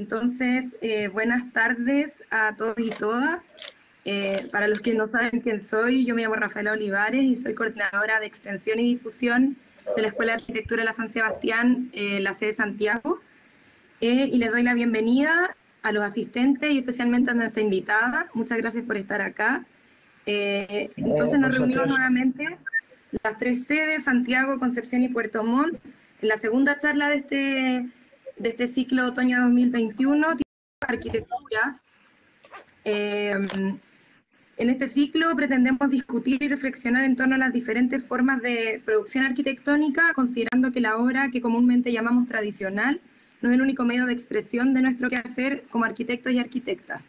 Entonces, buenas tardes a todos y todas. Para los que no saben quién soy, yo me llamo Rafaela Olivares y soy coordinadora de Extensión y Difusión de la Escuela de Arquitectura de la San Sebastián, la sede de Santiago. Y les doy la bienvenida a los asistentes y especialmente a nuestra invitada. Muchas gracias por estar acá. Entonces nos reunimos nuevamente las tres sedes, Santiago, Concepción y Puerto Montt, en la segunda charla de este ciclo otoño 2021, arquitectura. En este ciclo pretendemos discutir y reflexionar en torno a las diferentes formas de producción arquitectónica, considerando que la obra que comúnmente llamamos tradicional no es el único medio de expresión de nuestro quehacer como arquitectos y arquitectas.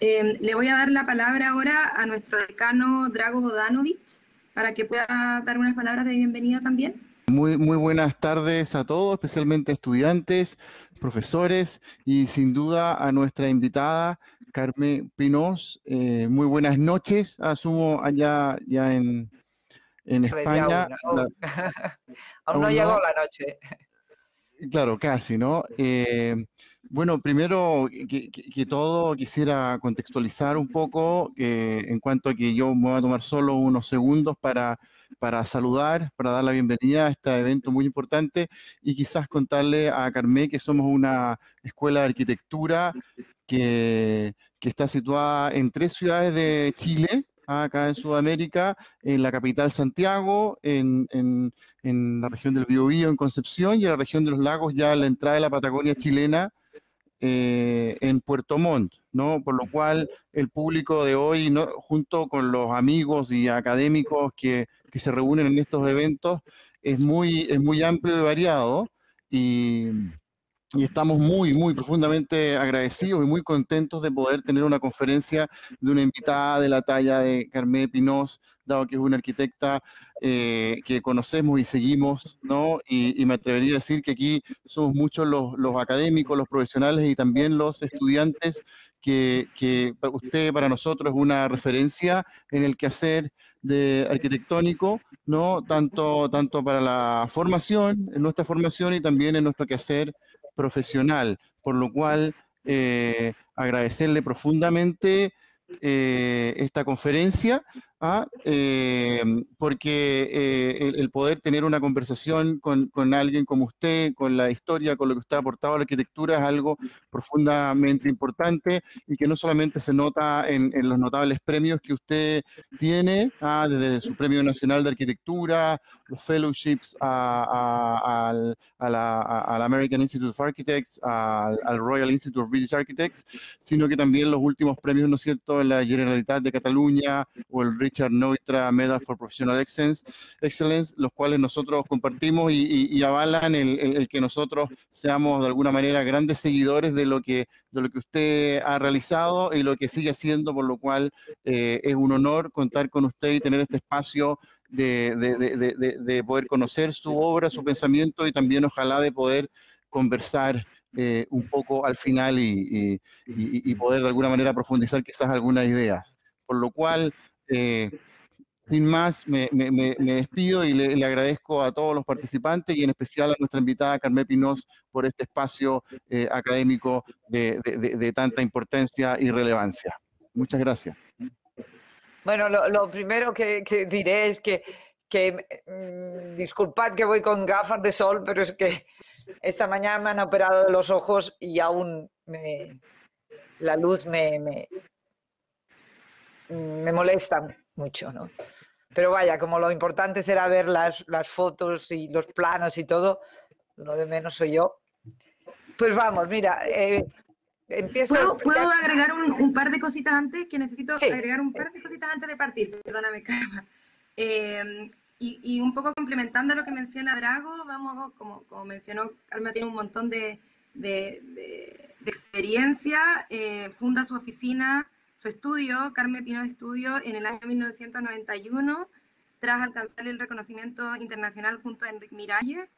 Le voy a dar la palabra ahora a nuestro decano Drago Vodanovic para que pueda dar unas palabras de bienvenida también. Muy buenas tardes a todos, especialmente estudiantes, profesores y sin duda a nuestra invitada Carmen Pinós. Muy buenas noches, asumo allá ya en España. Aún no llegó la noche. Claro, casi, ¿no? Bueno, primero que todo quisiera contextualizar un poco en cuanto a que yo me voy a tomar solo unos segundos para saludar, para dar la bienvenida a este evento muy importante y quizás contarle a Carmen que somos una escuela de arquitectura que está situada en 3 ciudades de Chile, acá en Sudamérica, en la capital Santiago, en la región del Biobío, en Concepción, y en la región de los lagos, ya a la entrada de la Patagonia chilena, en Puerto Montt, ¿no? Por lo cual el público de hoy, ¿no?, junto con los amigos y académicos que se reúnen en estos eventos, es muy amplio y variado, y estamos muy profundamente agradecidos y muy contentos de poder tener una conferencia de una invitada de la talla de Carmen Pinós, dado que es una arquitecta que conocemos y seguimos, ¿no? Y me atrevería a decir que aquí somos muchos los académicos, los profesionales y también los estudiantes que para usted, para nosotros, es una referencia en el quehacer de arquitectónico, ¿no? Tanto para la formación, en nuestra formación y también en nuestro quehacer profesional, por lo cual agradecerle profundamente esta conferencia, porque el poder tener una conversación con alguien como usted, con la historia, con lo que usted ha aportado a la arquitectura, es algo profundamente importante y que no solamente se nota en los notables premios que usted tiene, desde su Premio Nacional de Arquitectura, los fellowships al American Institute of Architects, al Royal Institute of British Architects, sino que también los últimos premios, ¿no es cierto?, en la Generalitat de Cataluña o el Richard Neutra Medal for Professional Excellence, los cuales nosotros compartimos y avalan el que nosotros seamos de alguna manera grandes seguidores de lo que usted ha realizado y lo que sigue haciendo, por lo cual es un honor contar con usted y tener este espacio de poder conocer su obra, su pensamiento y también ojalá de poder conversar un poco al final y poder de alguna manera profundizar quizás algunas ideas. Por lo cual, sin más, me despido y le agradezco a todos los participantes y en especial a nuestra invitada Carmen Pinós por este espacio académico de tanta importancia y relevancia. Muchas gracias. Bueno, lo primero que diré es que disculpad que voy con gafas de sol, pero es que esta mañana me han operado de los ojos y aún la luz me molesta mucho, ¿no? Pero vaya, como lo importante será ver las fotos y los planos y todo, lo de menos soy yo. Pues vamos, mira, empiezo... ¿Puedo agregar un par de cositas antes? Que necesito agregar un par de cositas antes de partir, perdóname, Carmen. Y un poco complementando lo que menciona Drago, vamos, como mencionó, Carmen tiene un montón de experiencia, funda su oficina, su estudio, Carmen Pinós Estudio, en el año 1991, tras alcanzar el reconocimiento internacional junto a Enric Miralles,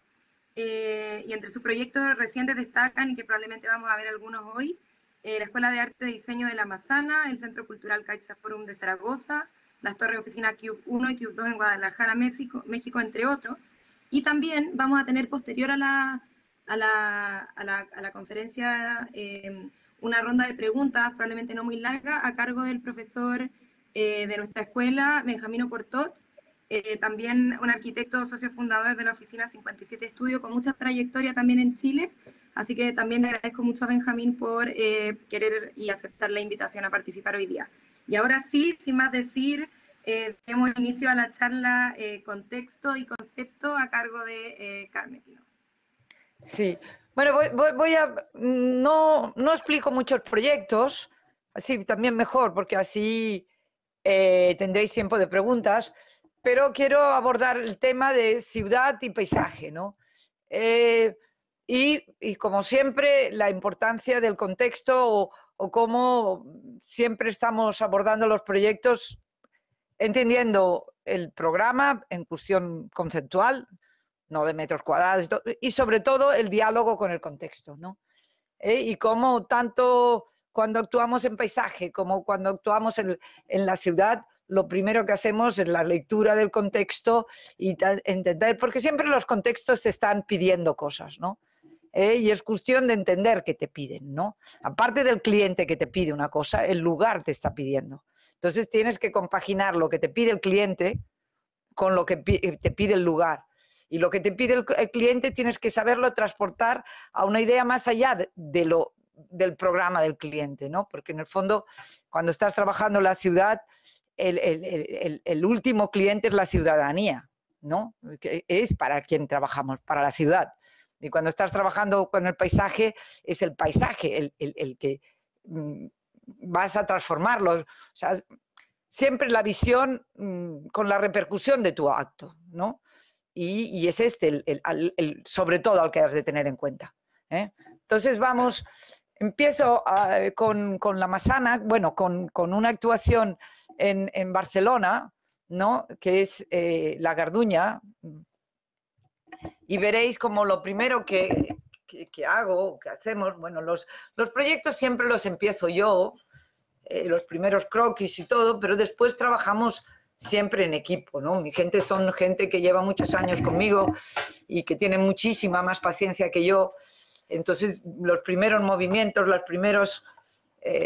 y entre sus proyectos recientes destacan, y que probablemente vamos a ver algunos hoy, la Escuela de Arte y Diseño de la Massana, el Centro Cultural CaixaForum de Zaragoza, las torres de oficina Cube 1 y Cube 2 en Guadalajara, México, entre otros. Y también vamos a tener, posterior a a la conferencia una ronda de preguntas, probablemente no muy larga, a cargo del profesor de nuestra escuela, Benjamino Portot, también un arquitecto socio fundador de la Oficina 57 Estudio, con mucha trayectoria también en Chile. Así que también le agradezco mucho a Benjamín por querer y aceptar la invitación a participar hoy día. Y ahora sí, sin más decir, demos inicio a la charla Contexto y Concepto a cargo de Carmen Pino. Sí, bueno, voy a... No explico muchos proyectos, así también mejor, porque así tendréis tiempo de preguntas, pero quiero abordar el tema de ciudad y paisaje, ¿no? Y como siempre, la importancia del contexto o cómo siempre estamos abordando los proyectos entendiendo el programa en cuestión conceptual, no de metros cuadrados, y sobre todo el diálogo con el contexto, ¿no? Y cómo tanto cuando actuamos en paisaje como cuando actuamos en la ciudad, lo primero que hacemos es la lectura del contexto y entender, porque siempre los contextos te están pidiendo cosas, ¿no? Y es cuestión de entender qué te piden, ¿no? Aparte del cliente que te pide una cosa, el lugar te está pidiendo. Entonces tienes que compaginar lo que te pide el cliente con lo que te pide el lugar. Y lo que te pide el cliente tienes que saberlo transportar a una idea más allá del programa del cliente, ¿no? Porque en el fondo, cuando estás trabajando en la ciudad, el último cliente es la ciudadanía, ¿no? Que es para quien trabajamos, para la ciudad. Y cuando estás trabajando con el paisaje, es el paisaje el que vas a transformarlo. O sea, siempre la visión con la repercusión de tu acto, ¿no? Y es sobre todo al que has de tener en cuenta, ¿eh? Entonces empiezo con la Massana, bueno, con una actuación en Barcelona, ¿no? Que es la Garduña, y veréis como lo primero que hago, que hacemos, bueno, los proyectos siempre los empiezo yo, los primeros croquis y todo, pero después trabajamos siempre en equipo, ¿no? Mi gente son gente que lleva muchos años conmigo y que tiene muchísima más paciencia que yo. Entonces, los primeros movimientos, las primeras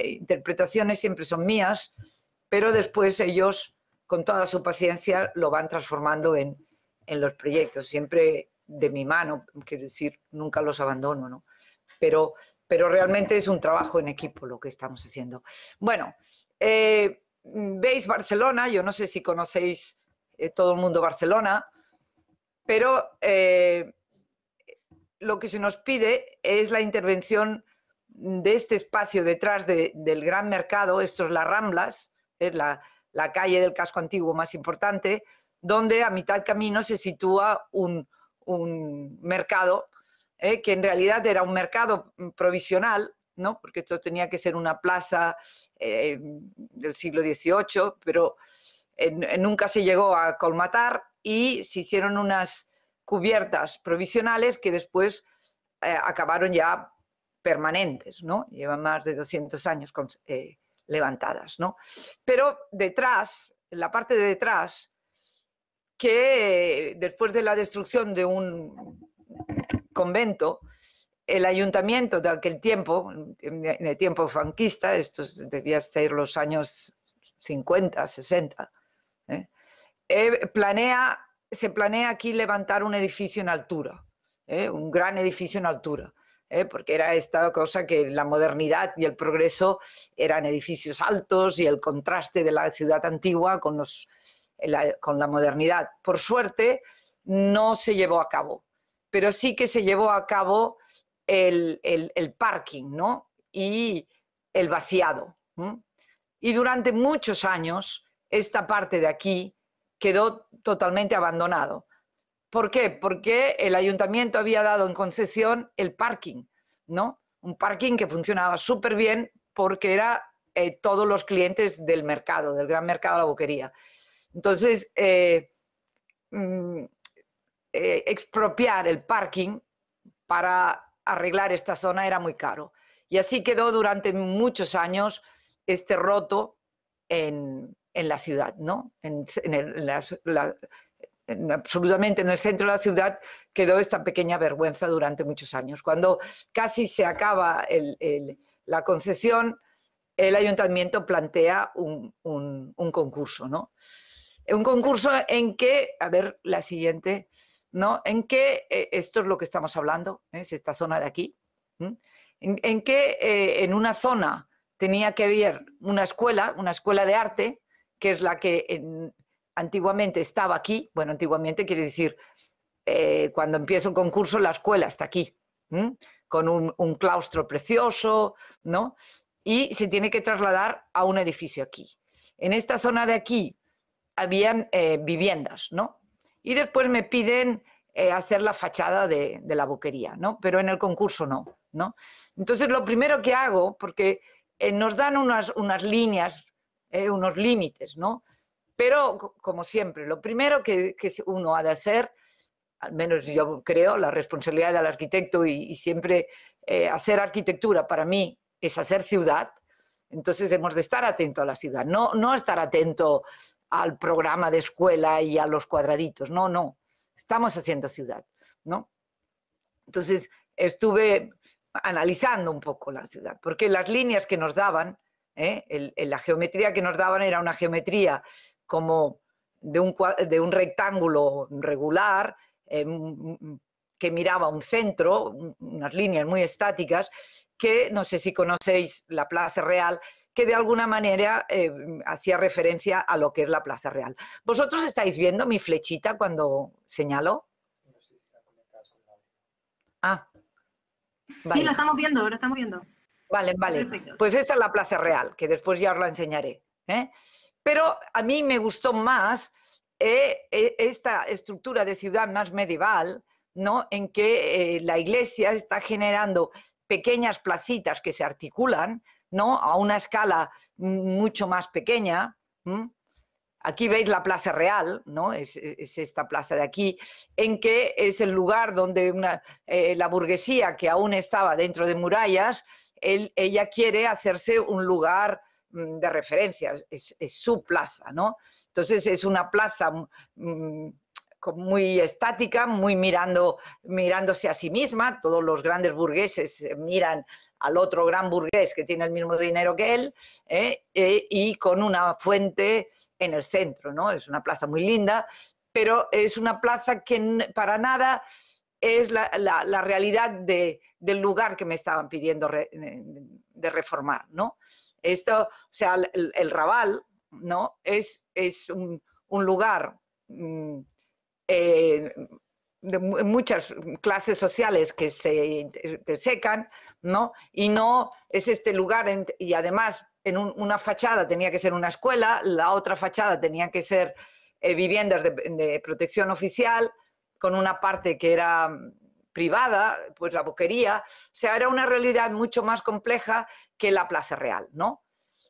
interpretaciones siempre son mías, pero después ellos, con toda su paciencia, lo van transformando en los proyectos, siempre de mi mano, quiero decir, nunca los abandono, ¿no? Pero realmente es un trabajo en equipo lo que estamos haciendo. Bueno, veis Barcelona, yo no sé si conocéis todo el mundo Barcelona, pero lo que se nos pide es la intervención de este espacio detrás del gran mercado, esto es las Ramblas, es la calle del casco antiguo más importante, donde a mitad camino se sitúa un mercado, que en realidad era un mercado provisional, ¿no? Porque esto tenía que ser una plaza del siglo XVIII, pero nunca se llegó a colmatar y se hicieron unas cubiertas provisionales que después acabaron ya permanentes, ¿no? Llevan más de 200 años levantadas, ¿no? Pero detrás, en la parte de detrás, que después de la destrucción de un convento, el ayuntamiento de aquel tiempo, en el tiempo franquista, esto debía ser los años 50, 60, se planea aquí levantar un edificio en altura, un gran edificio en altura, porque era esta cosa que la modernidad y el progreso eran edificios altos y el contraste de la ciudad antigua con la modernidad. Por suerte, no se llevó a cabo, pero sí que se llevó a cabo el parking, ¿no? Y el vaciado. Y durante muchos años, esta parte de aquí quedó totalmente abandonado. ¿Por qué? Porque el ayuntamiento había dado en concesión el parking, ¿no? Un parking que funcionaba súper bien porque era todos los clientes del mercado, del gran mercado de la Boquería. Entonces, expropiar el parking para arreglar esta zona era muy caro. Y así quedó durante muchos años roto en la ciudad, ¿no? absolutamente en el centro de la ciudad, quedó esta pequeña vergüenza durante muchos años. Cuando casi se acaba la concesión, el ayuntamiento plantea un concurso, ¿no? Un concurso en que, a ver, la siguiente, ¿no? En que, esto es lo que estamos hablando, es esta zona de aquí, en que en una zona tenía que haber una escuela de arte, que es la que antiguamente estaba aquí. Bueno, antiguamente quiere decir, cuando empieza un concurso, la escuela está aquí, con un claustro precioso, ¿no? Y se tiene que trasladar a un edificio aquí. En esta zona de aquí habían viviendas, ¿no? Y después me piden hacer la fachada de la boquería, ¿no? Pero en el concurso no, ¿no? Entonces lo primero que hago, porque nos dan unas líneas, unos límites, ¿no? Pero, como siempre, lo primero que uno ha de hacer, al menos yo creo, la responsabilidad del arquitecto y siempre hacer arquitectura para mí es hacer ciudad. Entonces hemos de estar atento a la ciudad, no estar atento al programa de escuela y a los cuadraditos, no, estamos haciendo ciudad, ¿no? Entonces estuve analizando un poco la ciudad, porque las líneas que nos daban, la geometría que nos daban era una geometría como de un rectángulo regular, que miraba un centro, unas líneas muy estáticas, que no sé si conocéis la Plaza Real, que de alguna manera hacía referencia a lo que es la Plaza Real. ¿Vosotros estáis viendo mi flechita cuando señalo? Ah, vale. Sí, lo estamos viendo, Vale. Perfecto. Pues esta es la Plaza Real, que después ya os la enseñaré. Pero a mí me gustó más esta estructura de ciudad más medieval, ¿no? En que la iglesia está generando pequeñas placitas que se articulan, ¿no? A una escala mucho más pequeña. Aquí veis la Plaza Real, ¿no? Es esta plaza de aquí, en que es el lugar donde la burguesía, que aún estaba dentro de murallas, ella quiere hacerse un lugar de referencia, es su plaza, ¿no? Entonces es una plaza muy estática, muy mirándose a sí misma. Todos los grandes burgueses miran al otro gran burgués que tiene el mismo dinero que él, y con una fuente en el centro, ¿no? Es una plaza muy linda, pero es una plaza que para nada es la realidad del lugar que me estaban pidiendo de reformar, ¿no? Esto, o sea, el Raval, ¿no? Es un lugar de muchas clases sociales que se intersecan, ¿no? Y no es este lugar, y además en una fachada tenía que ser una escuela, la otra fachada tenía que ser viviendas de protección oficial, con una parte que era privada, pues la boquería. O sea, era una realidad mucho más compleja que la Plaza Real, ¿no?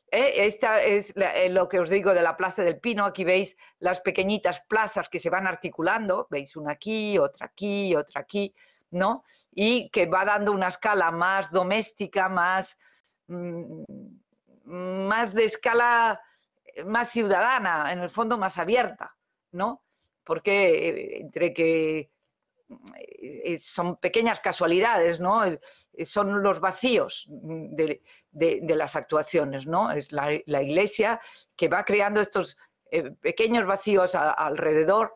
Esta es lo que os digo de la Plaza del Pino. Aquí veis las pequeñitas plazas que se van articulando, veis una aquí, otra aquí, ¿no? Y que va dando una escala más doméstica, más de escala más ciudadana, en el fondo más abierta, ¿no? Porque entre que son pequeñas casualidades, ¿no? Son los vacíos de las actuaciones, ¿no? Es la iglesia que va creando estos pequeños vacíos alrededor,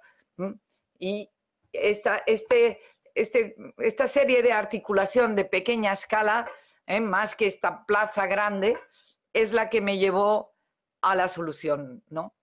y esta serie de articulación de pequeña escala, más que esta plaza grande, es la que me llevó a la solución, ¿no?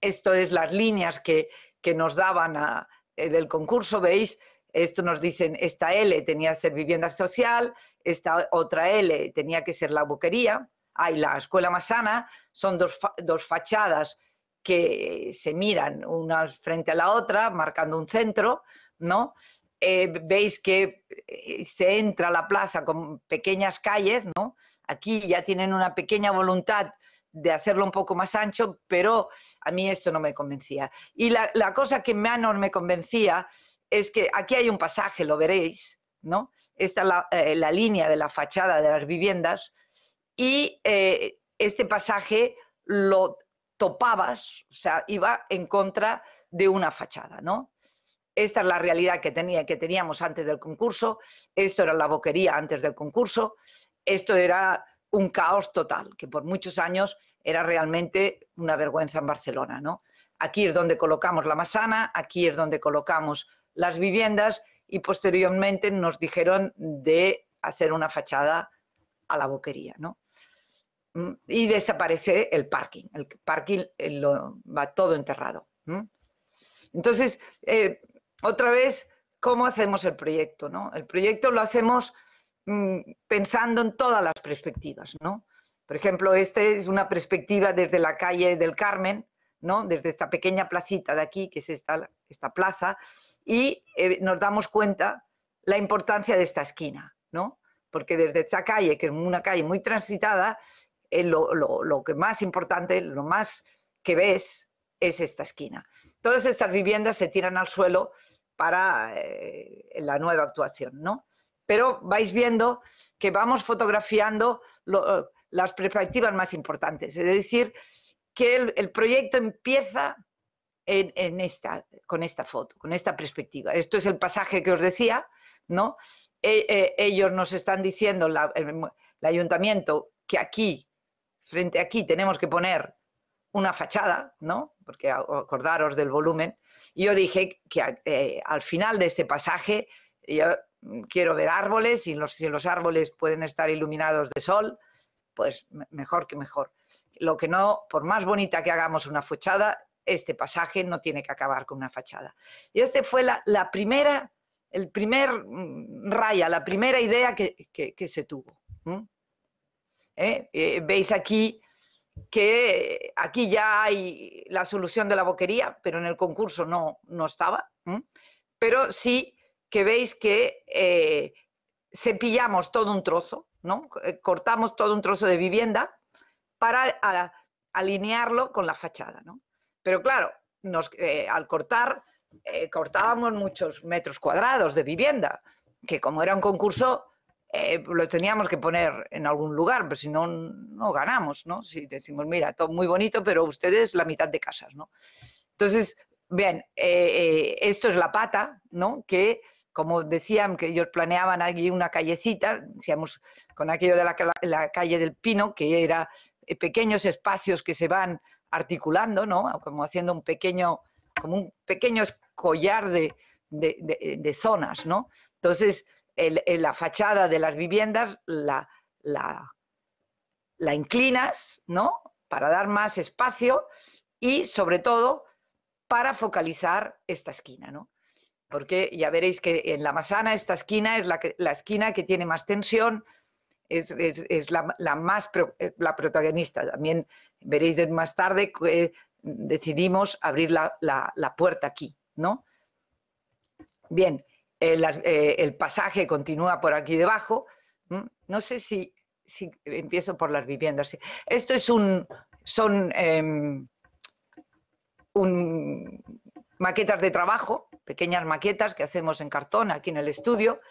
Esto es las líneas que nos daban del concurso, ¿veis? Esto nos dicen, esta L tenía que ser vivienda social, esta otra L tenía que ser la boquería, y la escuela Massana. Son dos fachadas que se miran una frente a la otra, marcando un centro, ¿no? Veis que se entra a la plaza con pequeñas calles, ¿no? Aquí ya tienen una pequeña voluntad de hacerlo un poco más ancho, pero a mí esto no me convencía. Y la cosa que menos me convencía es que aquí hay un pasaje, lo veréis, ¿no? Esta es la línea de la fachada de las viviendas, y este pasaje lo topabas, o sea, iba en contra de una fachada, ¿no? Esta es la realidad que teníamos antes del concurso, esto era la boquería antes del concurso, esto era un caos total, que por muchos años era realmente una vergüenza en Barcelona, ¿no? Aquí es donde colocamos la Massana, aquí es donde colocamos las viviendas y posteriormente nos dijeron de hacer una fachada a la boquería, ¿no? Y desaparece el parking va todo enterrado. Entonces, otra vez, ¿cómo hacemos el proyecto, no? El proyecto lo hacemos pensando en todas las perspectivas, ¿no? Por ejemplo, esta es una perspectiva desde la calle del Carmen, ¿no? Desde esta pequeña placita de aquí, que es esta plaza, y nos damos cuenta la importancia de esta esquina, ¿no? Porque desde esta calle, que es una calle muy transitada, lo que más importante, lo más que ves es esta esquina. Todas estas viviendas se tiran al suelo para la nueva actuación, ¿no? Pero vais viendo que vamos fotografiando las perspectivas más importantes. Es decir, que el proyecto empieza con esta foto, con esta perspectiva. Esto es el pasaje que os decía, ¿no? Ellos nos están diciendo, el ayuntamiento, que aquí, frente a aquí, tenemos que poner una fachada, ¿no? Porque acordaros del volumen. Y yo dije que al final de este pasaje yo quiero ver árboles y si los árboles pueden estar iluminados de sol, pues mejor que mejor. Lo que no, por más bonita que hagamos una fachada, este pasaje no tiene que acabar con una fachada. Y este fue la primera idea que se tuvo. Veis aquí que aquí ya hay la solución de la boquería, pero en el concurso no estaba. Pero sí que veis que cepillamos todo un trozo, ¿no? Cortamos todo un trozo de vivienda para alinearlo con la fachada, ¿no? Pero claro, al cortar, cortábamos muchos metros cuadrados de vivienda, que como era un concurso, lo teníamos que poner en algún lugar, pero si no, no ganamos, ¿no? Si decimos, mira, todo muy bonito, pero ustedes la mitad de casas, ¿no? Entonces, bien, esto es la pata, ¿no? Que, como decían, que ellos planeaban allí una callecita, decíamos, con aquello de la calle del Pino, que era pequeños espacios que se van articulando, ¿no? Como haciendo un pequeño collar de zonas, ¿no? Entonces, la fachada de las viviendas la inclinas, ¿no? Para dar más espacio y, sobre todo, para focalizar esta esquina, ¿no? Porque ya veréis que en la Massana esta esquina es la esquina que tiene más tensión, es la protagonista. También veréis más tarde que decidimos abrir la puerta aquí, ¿no? Bien, el pasaje continúa por aquí debajo. No sé si empiezo por las viviendas. Esto son maquetas de trabajo, pequeñas maquetas que hacemos en cartón aquí en el estudio.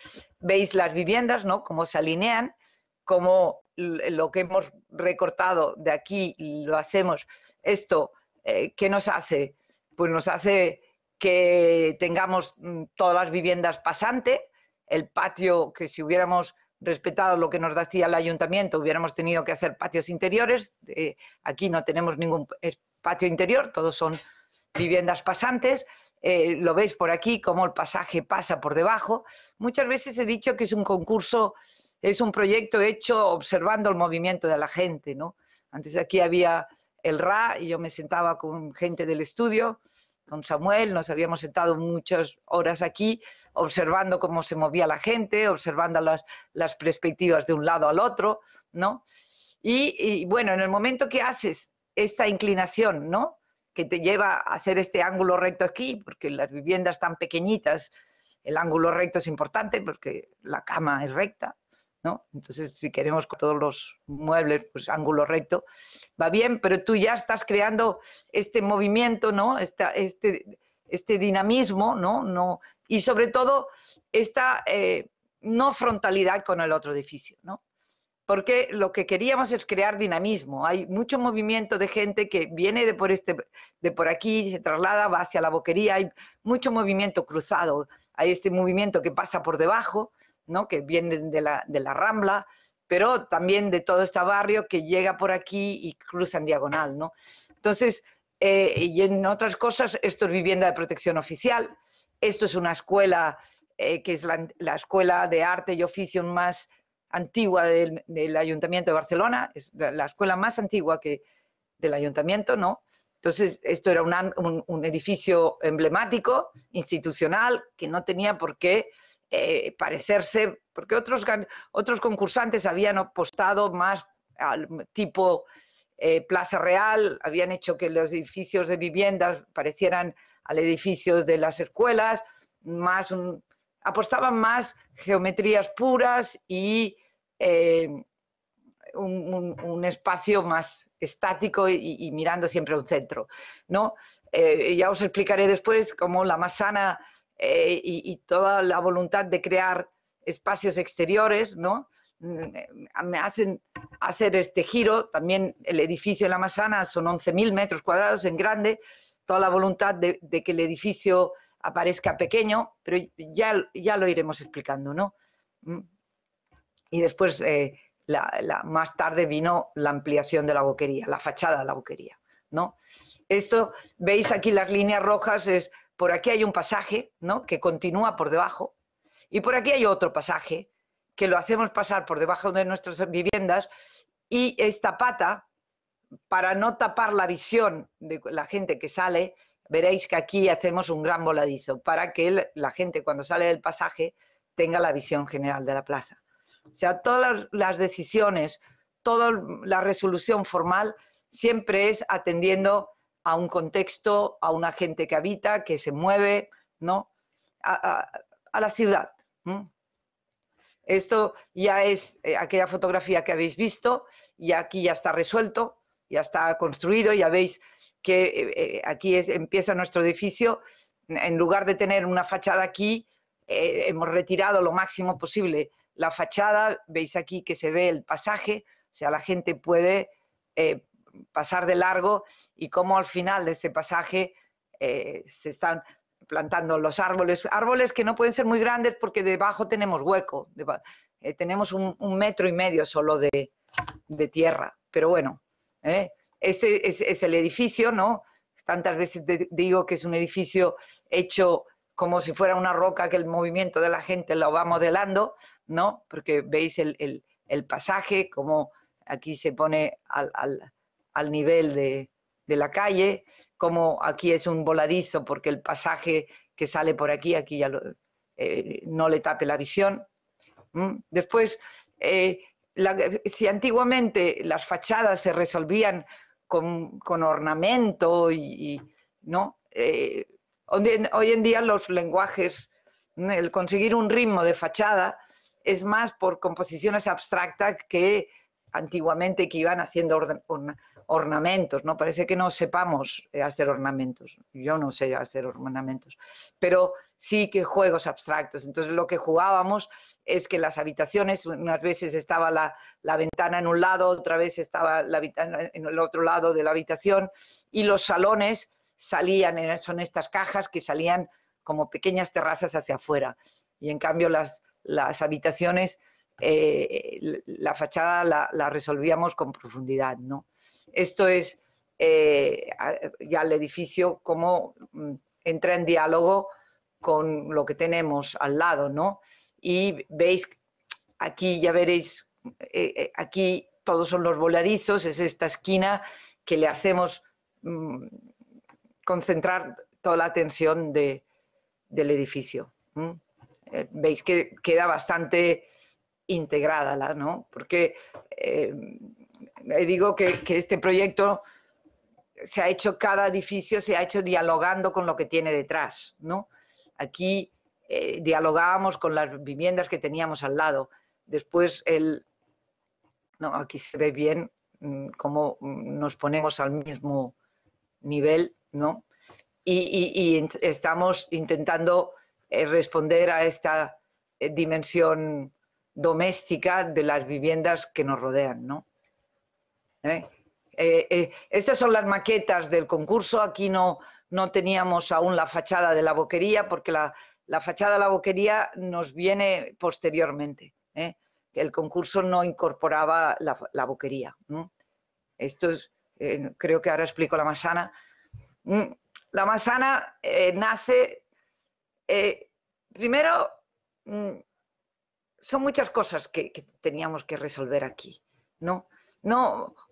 Veis las viviendas, ¿no? Cómo se alinean, cómo lo que hemos recortado de aquí lo hacemos. Esto, ¿qué nos hace? Pues nos hace que tengamos todas las viviendas pasante, el patio, que si hubiéramos respetado lo que nos decía el ayuntamiento, hubiéramos tenido que hacer patios interiores. Aquí no tenemos ningún patio interior, todos son viviendas pasantes. Lo veis por aquí, cómo el pasaje pasa por debajo. Muchas veces he dicho que es un concurso, es un proyecto hecho observando el movimiento de la gente, ¿no? Antes aquí había el RA y yo me sentaba con gente del estudio, con Samuel, nos habíamos sentado muchas horas aquí observando cómo se movía la gente, observando las perspectivas de un lado al otro, ¿no? Y bueno, en el momento que haces esta inclinación, ¿no? Que te lleva a hacer este ángulo recto aquí, porque las viviendas tan pequeñitas, el ángulo recto es importante porque la cama es recta, ¿no? Entonces, si queremos con todos los muebles, pues ángulo recto va bien, pero tú ya estás creando este movimiento, ¿no? Este dinamismo, ¿no? Y sobre todo esta no frontalidad con el otro edificio, ¿no? porque lo que queríamos es crear dinamismo. Hay mucho movimiento de gente que viene de por aquí, se traslada, va hacia la Boquería, hay mucho movimiento cruzado. Hay este movimiento que pasa por debajo, ¿no? Que viene de la Rambla, pero también de todo este barrio que llega por aquí y cruza en diagonal, ¿no? Entonces, y en otras cosas, esto es vivienda de protección oficial, esto es una escuela que es la escuela de arte y oficio más antigua del Ayuntamiento de Barcelona, es la escuela más antigua del Ayuntamiento, ¿no? Entonces, esto era un edificio emblemático, institucional, que no tenía por qué parecerse, porque otros concursantes habían apostado más al tipo Plaza Real, habían hecho que los edificios de viviendas parecieran al edificio de las escuelas, apostaban más geometrías puras y un espacio más estático y mirando siempre a un centro, ¿no? Ya os explicaré después cómo la Massana y toda la voluntad de crear espacios exteriores, ¿no? Me hacen hacer este giro. También el edificio de la Massana son 11.000 metros cuadrados en grande, toda la voluntad de que el edificio aparezca pequeño, pero ya lo iremos explicando, ¿no? Y después, más tarde vino la ampliación de la Boquería, la fachada de la Boquería, ¿no? Esto, veis aquí las líneas rojas, por aquí hay un pasaje, ¿no? Que continúa por debajo, y por aquí hay otro pasaje que lo hacemos pasar por debajo de nuestras viviendas, y esta pata, para no tapar la visión de la gente que sale, veréis que aquí hacemos un gran voladizo para que la gente cuando sale del pasaje tenga la visión general de la plaza. O sea, todas las decisiones, toda la resolución formal siempre es atendiendo a un contexto, a una gente que habita, que se mueve, ¿no? A la ciudad. Esto ya es aquella fotografía que habéis visto, y aquí ya está resuelto, ya está construido. Ya veis que aquí empieza nuestro edificio. En lugar de tener una fachada aquí, hemos retirado lo máximo posible la fachada. Veis aquí que se ve el pasaje, o sea, la gente puede pasar de largo, y cómo al final de este pasaje se están plantando los árboles que no pueden ser muy grandes porque debajo tenemos hueco, tenemos 1,5 metros solo de tierra, pero bueno, este es el edificio, ¿no? Tantas veces digo que es un edificio hecho como si fuera una roca, que el movimiento de la gente lo va modelando, ¿no? Porque veis el pasaje, como aquí se pone al nivel de la calle, como aquí es un voladizo porque el pasaje que sale por aquí ya no le tape la visión. Después, si antiguamente las fachadas se resolvían con ornamento ¿no? Hoy en día los lenguajes, el conseguir un ritmo de fachada es más por composiciones abstractas que antiguamente, que iban haciendo ornamentos, ¿no? Parece que no sepamos hacer ornamentos. Yo no sé hacer ornamentos, pero sí que juegos abstractos. Entonces lo que jugábamos es que las habitaciones, unas veces estaba la ventana en un lado, otra vez estaba la ventana en el otro lado de la habitación, y los salones salían, son estas cajas que salían como pequeñas terrazas hacia afuera, y en cambio las habitaciones, la fachada la resolvíamos con profundidad, ¿no? Esto es ya el edificio, cómo entra en diálogo con lo que tenemos al lado, ¿no? Y veis, aquí ya veréis, aquí todos son los voladizos, es esta esquina que le hacemos concentrar toda la atención del edificio. Veis que queda bastante integrada, ¿no? Porque digo que este proyecto se ha hecho, cada edificio se ha hecho dialogando con lo que tiene detrás, ¿no? Aquí dialogábamos con las viviendas que teníamos al lado. Después no, aquí se ve bien cómo nos ponemos al mismo nivel, ¿no? Y estamos intentando responder a esta dimensión doméstica de las viviendas que nos rodean, ¿no? Estas son las maquetas del concurso. Aquí no teníamos aún la fachada de la boquería, porque la fachada de la boquería nos viene posteriormente. El concurso no incorporaba la boquería. Esto es, creo que ahora explico la Massana. La Massana nace, primero, son muchas cosas que teníamos que resolver aquí, ¿no?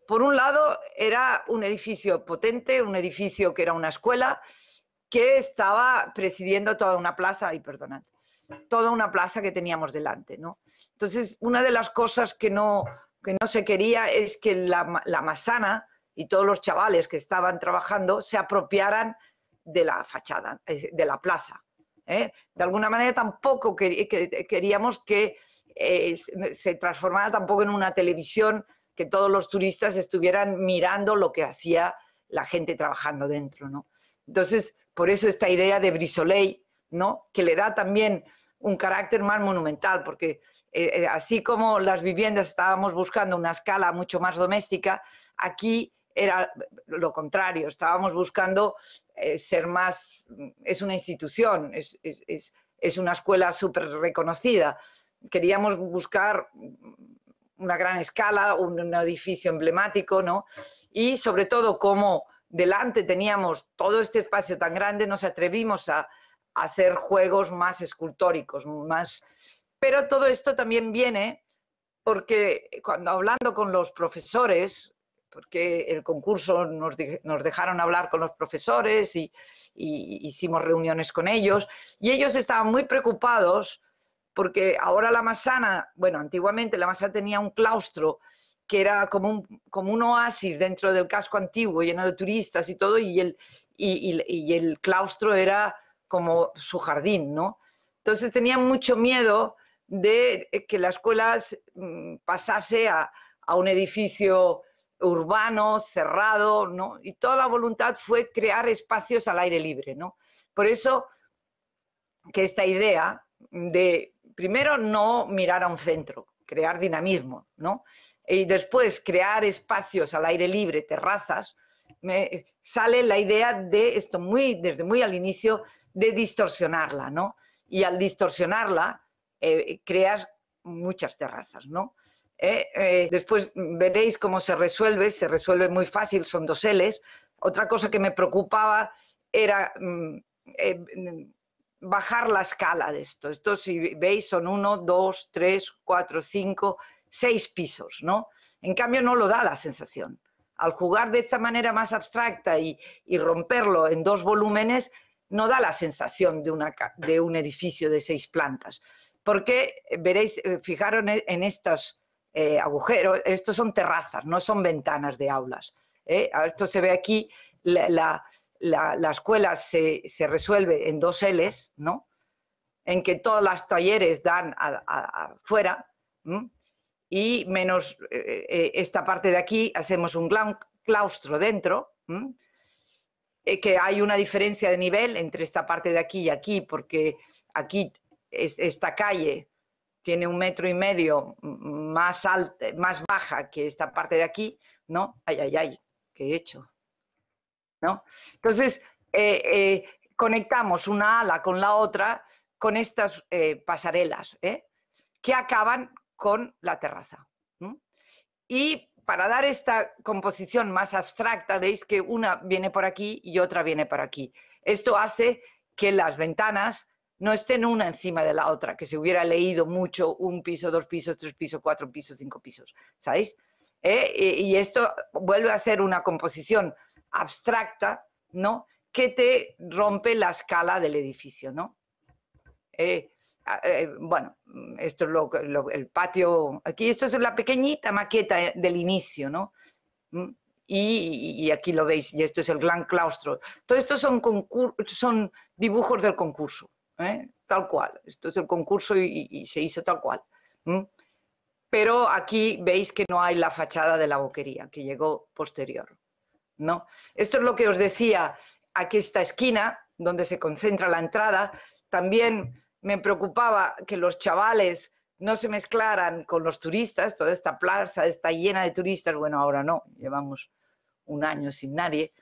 Por un lado, era un edificio potente, un edificio que era una escuela, que estaba presidiendo toda una plaza, toda una plaza que teníamos delante, ¿no? Entonces, una de las cosas que no se quería es que la Massana y todos los chavales que estaban trabajando se apropiaran de la fachada, de la plaza. De alguna manera tampoco queríamos que se transformara tampoco en una televisión, que todos los turistas estuvieran mirando lo que hacía la gente trabajando dentro, ¿no? Entonces, por eso esta idea de Brise-Soleil, ¿no? Que le da también un carácter más monumental, porque así como las viviendas estábamos buscando una escala mucho más doméstica, aquí era lo contrario, estábamos buscando ser más, es una institución, es una escuela súper reconocida. Queríamos buscar una gran escala, un edificio emblemático, ¿no? Y sobre todo, como delante teníamos todo este espacio tan grande, nos atrevimos a hacer juegos más escultóricos, más... Pero todo esto también viene porque cuando hablando con los profesores, porque el concurso nos dejaron hablar con los profesores y hicimos reuniones con ellos, y ellos estaban muy preocupados porque ahora la Massana, bueno, antiguamente la Massana tenía un claustro que era como un oasis dentro del casco antiguo, lleno de turistas y todo, y el claustro era como su jardín, ¿no? Entonces tenían mucho miedo de que la escuela pasase a un edificio urbano, cerrado, ¿no? Y toda la voluntad fue crear espacios al aire libre, ¿no? Por eso que esta idea de, primero, no mirar a un centro, crear dinamismo, ¿no? Y después crear espacios al aire libre, terrazas, sale la idea de esto desde muy al inicio, de distorsionarla, ¿no? Y al distorsionarla, creas muchas terrazas, ¿no? Después veréis cómo se resuelve muy fácil, son dos L's. Otra cosa que me preocupaba era bajar la escala de esto. Esto, si veis, son 1, 2, 3, 4, 5, 6 pisos, ¿no? En cambio, no lo da la sensación. Al jugar de esta manera más abstracta y romperlo en 2 volúmenes, no da la sensación de un edificio de 6 plantas. Porque, veréis, fijaros en estos agujeros, estos son terrazas, no son ventanas de aulas. Esto se ve aquí, la escuela se resuelve en 2 L's, ¿no? En que todas las talleres dan afuera, y menos esta parte de aquí, hacemos un gran claustro dentro, que hay una diferencia de nivel entre esta parte de aquí y aquí, porque aquí esta calle tiene 1,5 metros más alta, más baja que esta parte de aquí, ¿no? Ay, ay, ay, ¿qué he hecho? ¿No? Entonces, conectamos una ala con la otra con estas pasarelas, que acaban con la terraza. Y para dar esta composición más abstracta, veis que una viene por aquí y otra viene por aquí. Esto hace que las ventanas no estén una encima de la otra, que se hubiera leído mucho 1 piso, 2 pisos, 3 pisos, 4 pisos, 5 pisos, ¿sabéis? Y esto vuelve a ser una composición abstracta, ¿no? Que te rompe la escala del edificio, ¿no? Bueno, esto es el patio, aquí esto es la pequeñita maqueta del inicio, ¿no? Y aquí lo veis, y esto es el gran claustro. Todo esto son dibujos del concurso, tal cual. Esto es el concurso y se hizo tal cual. Pero aquí veis que no hay la fachada de la boquería, que llegó posterior, ¿no? Esto es lo que os decía, aquí esta esquina, donde se concentra la entrada, también me preocupaba que los chavales no se mezclaran con los turistas. Toda esta plaza está llena de turistas, bueno, ahora no, llevamos un año sin nadie,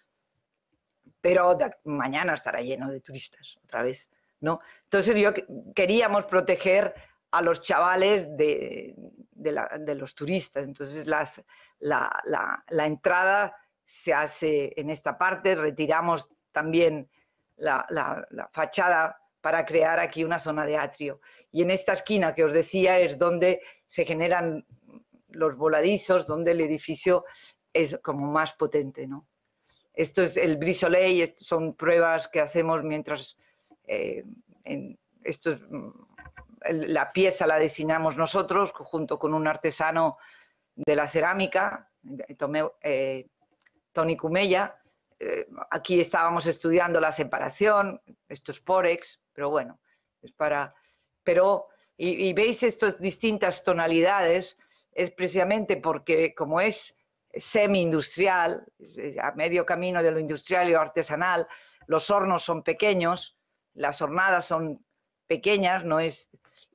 pero mañana estará lleno de turistas otra vez, ¿no? Entonces queríamos proteger a los chavales de los turistas. Entonces la entrada se hace en esta parte, retiramos también la fachada para crear aquí una zona de atrio. Y en esta esquina que os decía es donde se generan los voladizos, donde el edificio es como más potente, ¿no? Esto es el Brise Soleil, son pruebas que hacemos mientras la pieza la diseñamos nosotros junto con un artesano de la cerámica, Toni Cumella. Aquí estábamos estudiando la separación, esto es Porex, pero bueno, es para... Y veis estas distintas tonalidades, es precisamente porque como es semi-industrial, a medio camino de lo industrial y lo artesanal, los hornos son pequeños, las hornadas son pequeñas,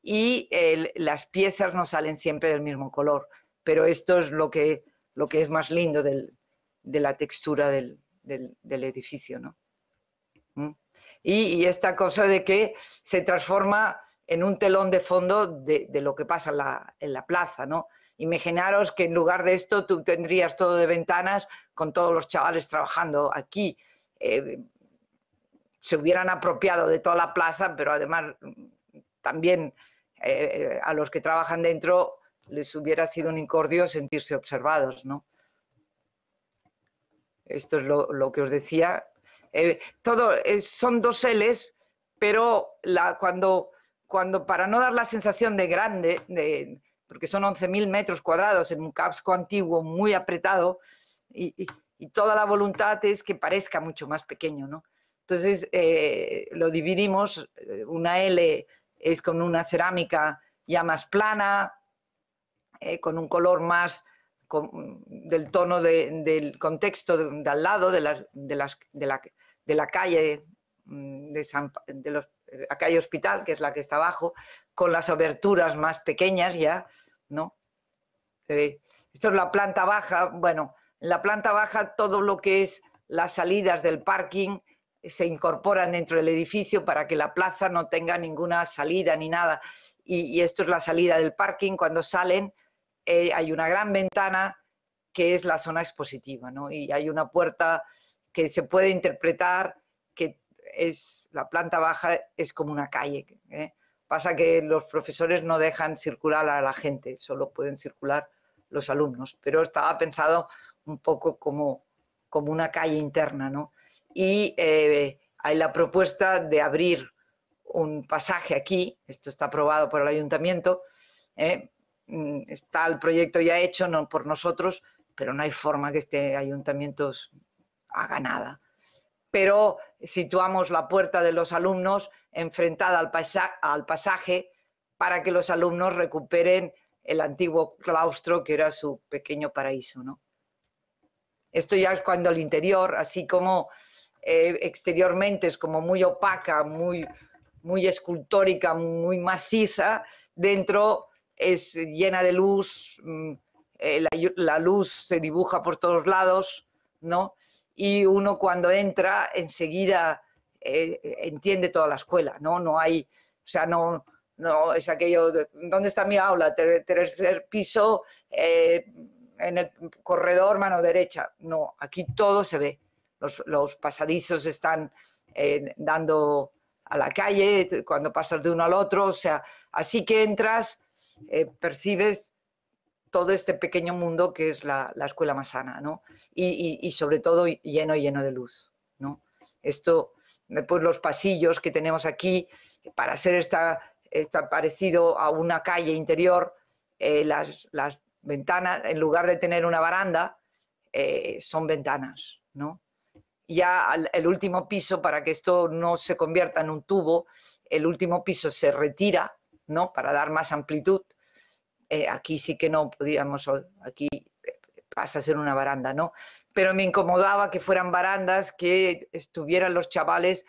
y las piezas no salen siempre del mismo color, pero esto es lo que es más lindo de la textura del edificio, ¿no? Y esta cosa de que se transforma en un telón de fondo de lo que pasa en la plaza, ¿no? Imaginaros que en lugar de esto tú tendrías todo de ventanas con todos los chavales trabajando aquí. Se hubieran apropiado de toda la plaza, pero además también a los que trabajan dentro les hubiera sido un incordio sentirse observados, ¿no? Esto es lo que os decía. Son dos L's, pero cuando para no dar la sensación de grande, porque son 11.000 metros cuadrados en un casco antiguo muy apretado, y toda la voluntad es que parezca mucho más pequeño, ¿no? Entonces lo dividimos, una L es con una cerámica ya más plana, con un color más del tono del contexto de al lado, de la calle la calle Hospital, que es la que está abajo, con las aberturas más pequeñas ya, ¿no? Esto es la planta baja. Bueno, en la planta baja todo lo que es las salidas del parking se incorporan dentro del edificio para que la plaza no tenga ninguna salida ni nada. Y esto es la salida del parking. Cuando salen hay una gran ventana que es la zona expositiva, ¿no? Y hay una puerta que se puede interpretar que la planta baja es como una calle, ¿eh? Pasa que los profesores no dejan circular a la gente, solo pueden circular los alumnos, pero estaba pensado un poco como una calle interna, ¿no? Y hay la propuesta de abrir un pasaje aquí, esto está aprobado por el ayuntamiento, está el proyecto ya hecho, no por nosotros, pero no hay forma que este ayuntamiento haga nada. Pero situamos la puerta de los alumnos enfrentada al pasaje para que los alumnos recuperen el antiguo claustro que era su pequeño paraíso, ¿no? Esto ya es cuando el interior, así como exteriormente es como muy opaca, muy escultórica, muy maciza, dentro es llena de luz, la luz se dibuja por todos lados, ¿no? Y uno cuando entra enseguida entiende toda la escuela, ¿no? No hay, o sea, no es aquello de, ¿dónde está mi aula? Tercer piso, en el corredor, mano derecha. No, aquí todo se ve. Los pasadizos están dando a la calle cuando pasas de uno al otro, o sea, así que entras, percibes todo este pequeño mundo que es la escuela Massana, ¿no? Y sobre todo lleno de luz, ¿no? Esto, después los pasillos que tenemos aquí, para hacer está parecido a una calle interior, las ventanas, en lugar de tener una baranda, son ventanas, ¿no? Ya el último piso, para que esto no se convierta en un tubo, el último piso se retira, ¿no? Para dar más amplitud. Aquí sí que no podíamos, aquí pasa a ser una baranda, ¿no? Pero me incomodaba que fueran barandas, que estuvieran los chavales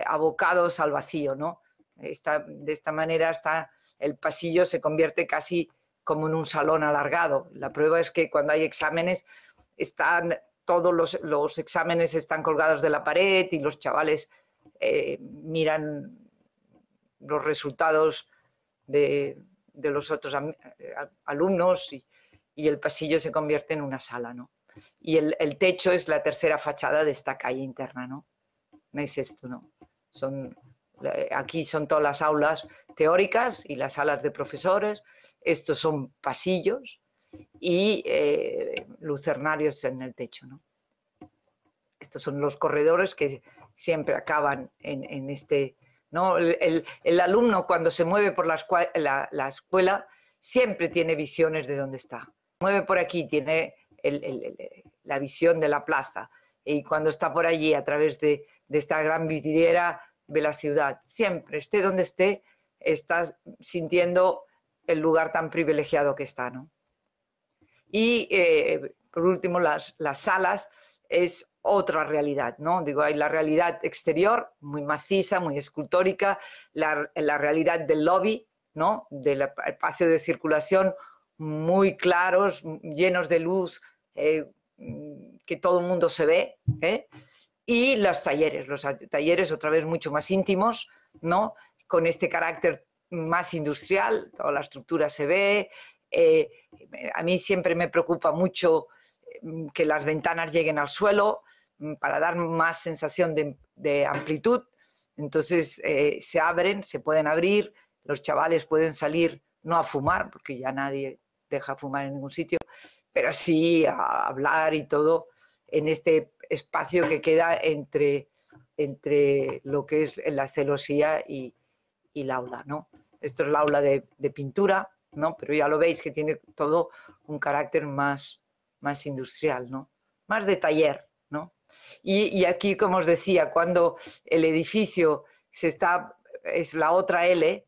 abocados al vacío, ¿no? De esta manera está el pasillo se convierte casi como en un salón alargado. La prueba es que cuando hay exámenes, todos los exámenes están colgados de la pared y los chavales miran los resultados de los otros alumnos y el pasillo se convierte en una sala, ¿no? Y el techo es la tercera fachada de esta calle interna, ¿no? ¿Veis esto, no? Aquí son todas las aulas teóricas y las salas de profesores. Estos son pasillos y lucernarios en el techo, ¿no? Estos son los corredores que siempre acaban en este, ¿no? El alumno cuando se mueve por la escuela siempre tiene visiones de dónde está. Mueve por aquí, tiene la visión de la plaza, y cuando está por allí a través de esta gran vidriera ve la ciudad. Siempre, esté donde esté, está sintiendo el lugar tan privilegiado que está, ¿no? Y por último, las salas es otra realidad, ¿no? Digo, hay la realidad exterior, muy maciza, muy escultórica, la realidad del lobby, ¿no? Del espacio de circulación, muy claros, llenos de luz, que todo el mundo se ve, ¿eh? Y los talleres otra vez mucho más íntimos, ¿no? Con este carácter más industrial, toda la estructura se ve. A mí siempre me preocupa mucho que las ventanas lleguen al suelo para dar más sensación de amplitud. Entonces se abren, se pueden abrir, los chavales pueden salir no a fumar, porque ya nadie deja fumar en ningún sitio, pero sí a hablar y todo en este espacio que queda entre lo que es la celosía y la aula, ¿no? Esto es la aula de pintura, ¿no? Pero ya lo veis que tiene todo un carácter más industrial, ¿no? Más de taller, ¿no? Y aquí, como os decía, cuando el edificio es la otra L,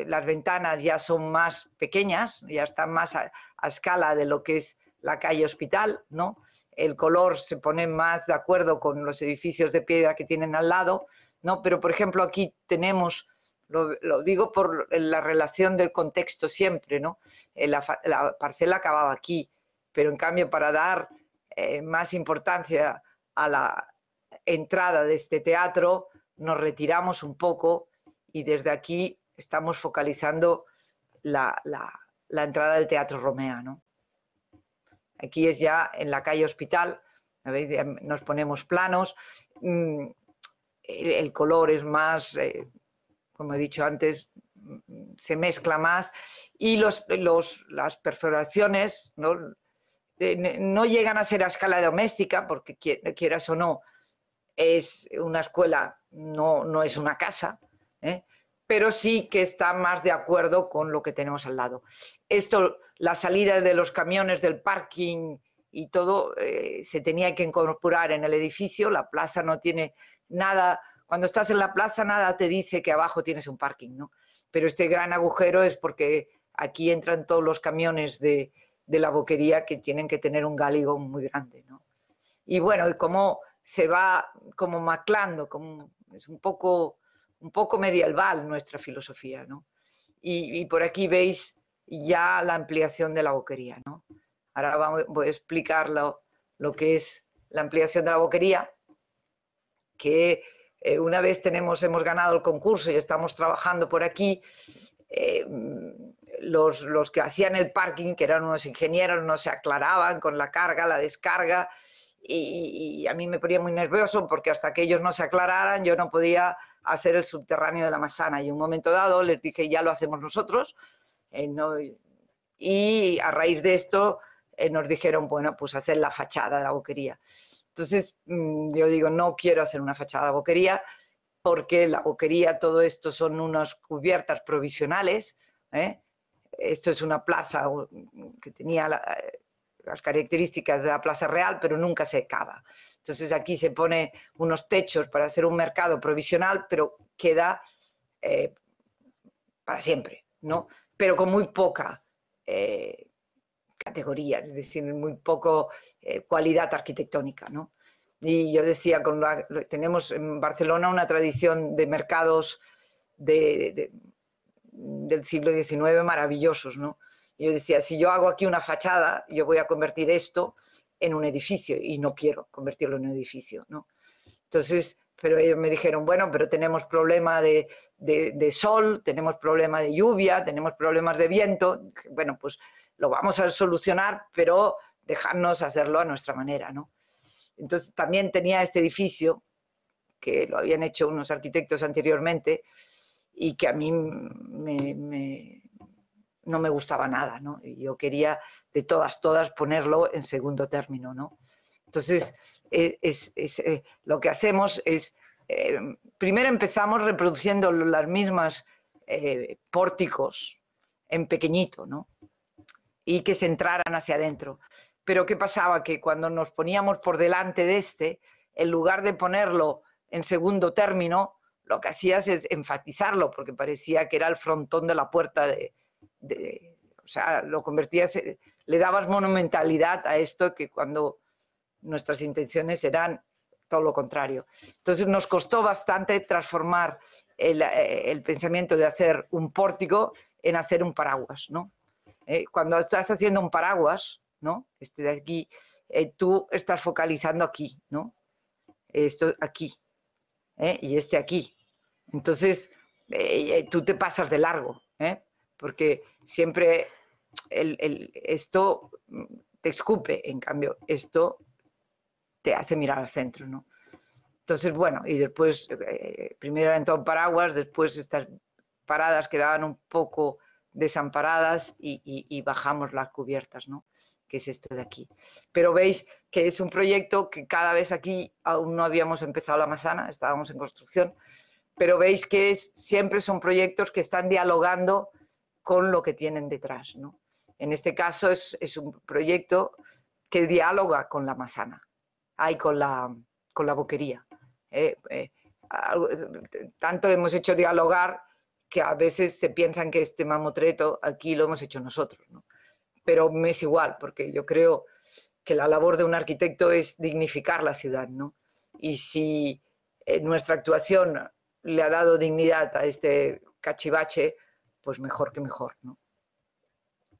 las ventanas ya son más pequeñas, ya están más a escala de lo que es la calle Hospital, ¿no? El color se pone más de acuerdo con los edificios de piedra que tienen al lado, ¿no? Pero, por ejemplo, aquí tenemos, lo digo por la relación del contexto siempre, ¿no? La parcela acababa aquí, pero en cambio para dar más importancia a la entrada de este teatro, nos retiramos un poco y desde aquí estamos focalizando la entrada del Teatro Romea, ¿no? Aquí es ya en la calle Hospital, ¿veis? Nos ponemos planos, el color es más, como he dicho antes, se mezcla más y las perforaciones no llegan a ser a escala doméstica, porque quieras o no, es una escuela, no es una casa, ¿eh? Pero sí que está más de acuerdo con lo que tenemos al lado. Esto, la salida de los camiones del parking y todo, se tenía que incorporar en el edificio. La plaza no tiene nada, cuando estás en la plaza nada te dice que abajo tienes un parking, ¿no? Pero este gran agujero es porque aquí entran todos los camiones de la boquería que tienen que tener un gáligo muy grande, ¿no? Y bueno, y cómo se va como maclando, es un poco medieval nuestra filosofía, ¿no? Y por aquí veis ya la ampliación de la boquería, ¿no? Ahora voy a explicar lo que es la ampliación de la boquería, que una vez hemos ganado el concurso y estamos trabajando por aquí, los que hacían el parking, que eran unos ingenieros, no se aclaraban con la carga, la descarga, y a mí me ponía muy nervioso porque hasta que ellos no se aclararan yo no podía hacer el subterráneo de la Massana, y en un momento dado les dije ya lo hacemos nosotros, ¿no? Y a raíz de esto nos dijeron, bueno, pues hacer la fachada de la boquería. Entonces yo digo, no quiero hacer una fachada de la boquería, porque la boquería, todo esto son unas cubiertas provisionales, ¿eh? Esto es una plaza que tenía las características de la Plaza Real, pero nunca se cava. Entonces aquí se pone unos techos para hacer un mercado provisional, pero queda para siempre, ¿no? Pero con muy poca categoría, es decir, muy poco cualidad arquitectónica, ¿no? Y yo decía, tenemos en Barcelona una tradición de mercados de del siglo XIX maravillosos, ¿no? Yo decía, si yo hago aquí una fachada, yo voy a convertir esto en un edificio y no quiero convertirlo en un edificio, ¿no? Entonces, pero ellos me dijeron, bueno, pero tenemos problema de sol, tenemos problema de lluvia, tenemos problemas de viento. Bueno, pues lo vamos a solucionar, pero dejarnos hacerlo a nuestra manera, ¿no? Entonces, también tenía este edificio, que lo habían hecho unos arquitectos anteriormente, y que a mí no me gustaba nada, ¿no? Y yo quería de todas ponerlo en segundo término, ¿no? Entonces, lo que hacemos es, primero empezamos reproduciendo las mismas pórticos en pequeñito, ¿no? Y que se entraran hacia adentro. Pero ¿qué pasaba? Que cuando nos poníamos por delante de este, en lugar de ponerlo en segundo término, lo que hacías es enfatizarlo, porque parecía que era el frontón de la puerta o sea, lo convertías, le dabas monumentalidad a esto, que cuando nuestras intenciones eran todo lo contrario. Entonces nos costó bastante transformar el pensamiento de hacer un pórtico en hacer un paraguas, ¿no? Cuando estás haciendo un paraguas, ¿no? Este de aquí, tú estás focalizando aquí, ¿no? Esto aquí, y este aquí. Entonces, tú te pasas de largo, porque siempre esto te escupe, en cambio, esto te hace mirar al centro, ¿no? Entonces, bueno, y después, primero entró un paraguas, después estas paradas quedaban un poco desamparadas y bajamos las cubiertas, ¿no? Que es esto de aquí. Pero veis que es un proyecto que cada vez aquí aún no habíamos empezado la manzana, estábamos en construcción, pero veis que siempre son proyectos que están dialogando con lo que tienen detrás, ¿no? En este caso es un proyecto que dialoga con la manzana, con la boquería. Tanto hemos hecho dialogar que a veces se piensan que este mamotreto aquí lo hemos hecho nosotros, ¿no? Pero me es igual, porque yo creo que la labor de un arquitecto es dignificar la ciudad, ¿no? Y si nuestra actuación le ha dado dignidad a este cachivache, pues mejor que mejor, ¿no?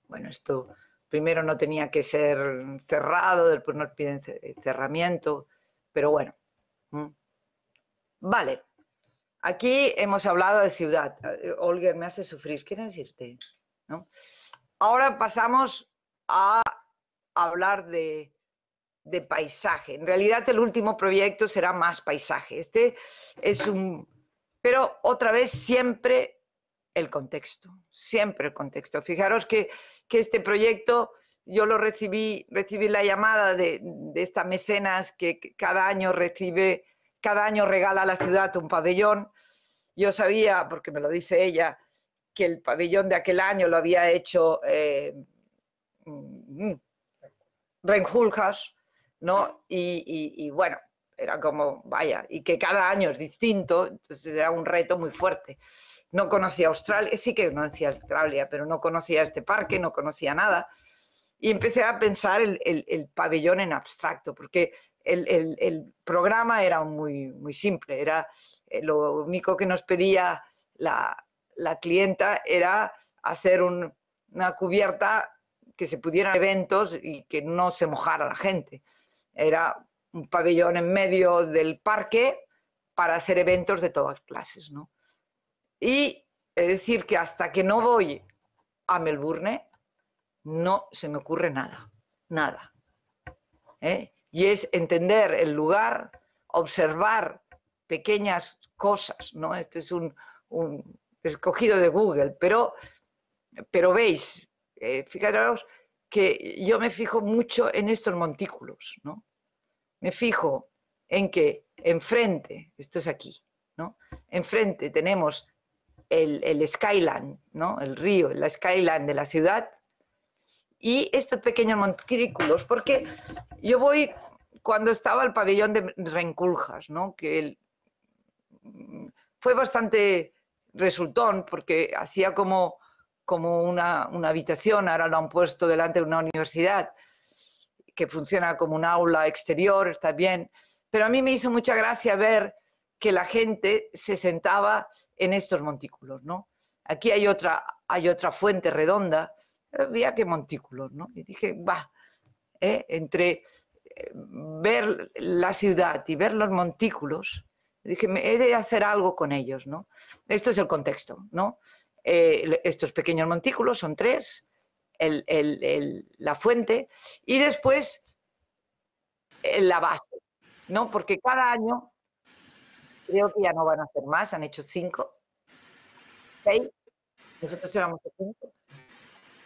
Bueno, esto primero no tenía que ser cerrado, después nos piden cerramiento, pero bueno. Vale, aquí hemos hablado de ciudad. Olga, me hace sufrir, ¿qué decirte? ¿No? Ahora pasamos a hablar de paisaje. En realidad el último proyecto será más paisaje. Este es pero otra vez siempre el contexto, siempre el contexto. Fijaros que este proyecto yo lo recibí la llamada de esta mecenas que cada año regala a la ciudad un pabellón. Yo sabía, porque me lo dice ella, que el pabellón de aquel año lo había hecho Reinhuljas, ¿no? Y bueno, era como, vaya, y que cada año es distinto, entonces era un reto muy fuerte. No conocía Australia, sí que conocía Australia, pero no conocía este parque, no conocía nada. Y empecé a pensar el pabellón en abstracto, porque el programa era muy simple, era lo único que nos pedía la clienta era hacer una cubierta que se pudieran eventos y que no se mojara la gente. Era un pabellón en medio del parque para hacer eventos de todas clases, ¿no? Y es decir que hasta que no voy a Melbourne no se me ocurre nada, nada. Y es entender el lugar, observar pequeñas cosas, ¿no? Este es un escogido de Google, pero veis, fijaros que yo me fijo mucho en estos montículos, ¿no? Me fijo en que enfrente, esto es aquí, ¿no? Enfrente tenemos el skyline, ¿no? El río, la skyline de la ciudad, y estos pequeños montículos, porque yo voy cuando estaba el pabellón de Reinhuljas, ¿no? Que fue bastante resultón, porque hacía como una habitación, ahora lo han puesto delante de una universidad, que funciona como un aula exterior, está bien, pero a mí me hizo mucha gracia ver que la gente se sentaba en estos montículos, ¿no? aquí hay otra fuente redonda, había que montículos, ¿no? Y dije, va, entre ver la ciudad y ver los montículos, dije, he de hacer algo con ellos, ¿no? Esto es el contexto, ¿no? Estos pequeños montículos son 3, la fuente y después la base, ¿no? Porque cada año, creo que ya no van a hacer más, han hecho 5, 6, nosotros éramos 5.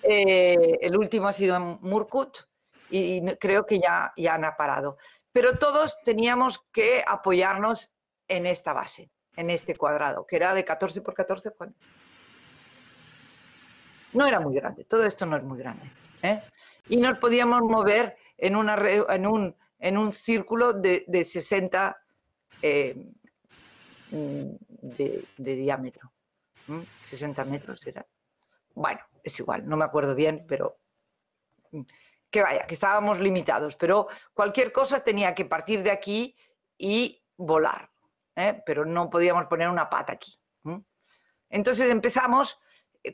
El último ha sido en Murkut y creo que ya han parado. Pero todos teníamos que apoyarnos en esta base, en este cuadrado, que era de 14 por 14. No era muy grande, todo esto no es muy grande. Y nos podíamos mover en un círculo de 60 de diámetro. 60 metros era. Bueno, es igual, no me acuerdo bien, pero que vaya, que estábamos limitados. Pero cualquier cosa tenía que partir de aquí y volar, pero no podíamos poner una pata aquí. Entonces empezamos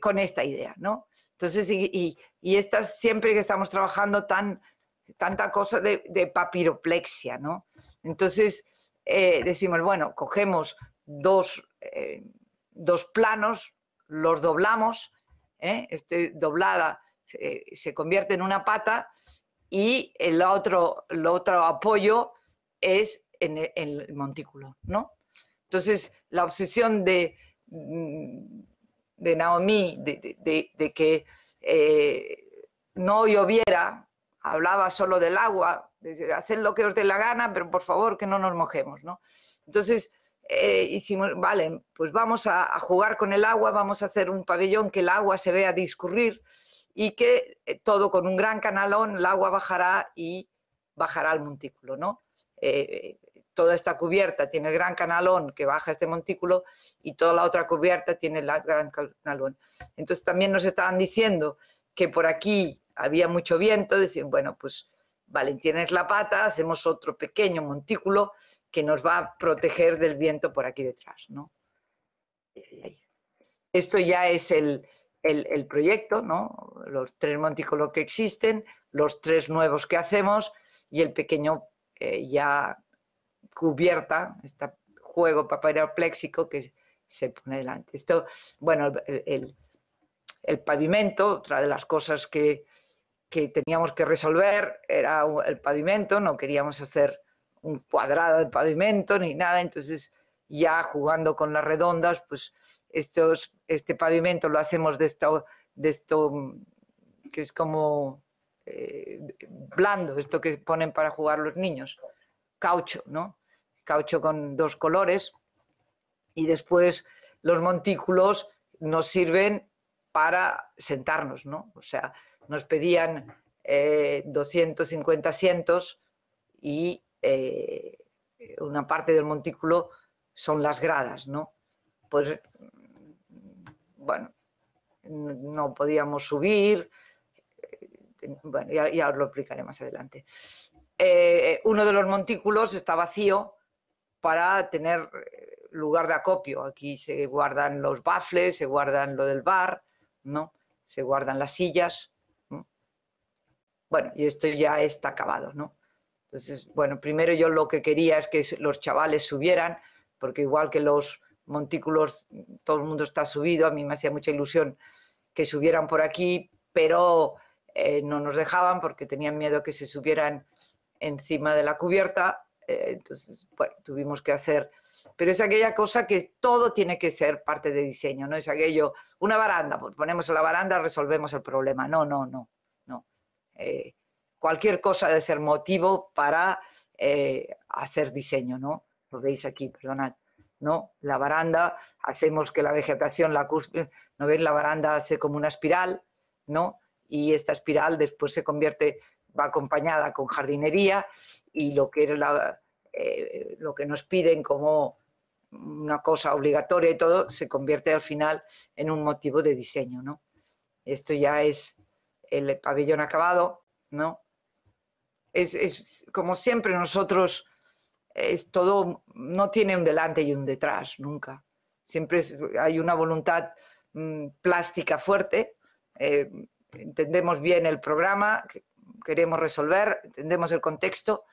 con esta idea, ¿no? Entonces, y estas siempre que estamos trabajando tanta cosa de papiroplexia, ¿no? Entonces decimos, bueno, cogemos dos planos, los doblamos, doblada se convierte en una pata y el otro apoyo es en el montículo, ¿no? Entonces, la obsesión de Naomi de que no lloviera, hablaba solo del agua, de hacer lo que os dé la gana, pero por favor que no nos mojemos, ¿no? Entonces, hicimos, vale, pues vamos a jugar con el agua, vamos a hacer un pabellón que el agua se vea discurrir y que todo con un gran canalón, el agua bajará y bajará al montículo, ¿no? Toda esta cubierta tiene el gran canalón que baja este montículo y toda la otra cubierta tiene el gran canalón. Entonces también nos estaban diciendo que por aquí había mucho viento, decir, bueno, pues vale, tienes la pata, hacemos otro pequeño montículo que nos va a proteger del viento por aquí detrás, ¿no? Esto ya es el proyecto, ¿no? Los 3 montículos que existen, los 3 nuevos que hacemos y el pequeño ya cubierta, este juego papiropléxico que se pone delante. Esto, bueno, el pavimento, otra de las cosas que teníamos que resolver era el pavimento, no queríamos hacer un cuadrado de pavimento ni nada, entonces ya jugando con las redondas, pues este pavimento lo hacemos de esto que es como blando, esto que ponen para jugar los niños, caucho, ¿no? Caucho con 2 colores y después los montículos nos sirven para sentarnos, ¿no? O sea, nos pedían 250 asientos y una parte del montículo son las gradas, ¿no? Pues, bueno, no podíamos subir, bueno, ya os lo explicaré más adelante. Uno de los montículos está vacío para tener lugar de acopio. Aquí se guardan los bafles, se guardan lo del bar, ¿no? Se guardan las sillas, ¿no? Bueno, y esto ya está acabado, ¿no? Entonces, bueno, primero yo lo que quería es que los chavales subieran, porque igual que los montículos, todo el mundo está subido, a mí me hacía mucha ilusión que subieran por aquí, pero no nos dejaban porque tenían miedo que se subieran encima de la cubierta, entonces, bueno, tuvimos que hacer, pero es aquella cosa que todo tiene que ser parte de diseño, no es aquello, una baranda, pues ponemos la baranda, resolvemos el problema, no. Cualquier cosa debe ser motivo para hacer diseño, ¿no? Lo veis aquí, perdonad, ¿no? La baranda, hacemos que la vegetación, ¿no veis? La baranda hace como una espiral, ¿no? Y esta espiral después se convierte, va acompañada con jardinería y lo que nos piden como una cosa obligatoria y todo, se convierte al final en un motivo de diseño, ¿no? Esto ya es el pabellón acabado, ¿no? Es como siempre nosotros, es todo, no tiene un delante y un detrás, nunca. Siempre hay una voluntad plástica fuerte, entendemos bien el programa, queremos resolver, entendemos el contexto,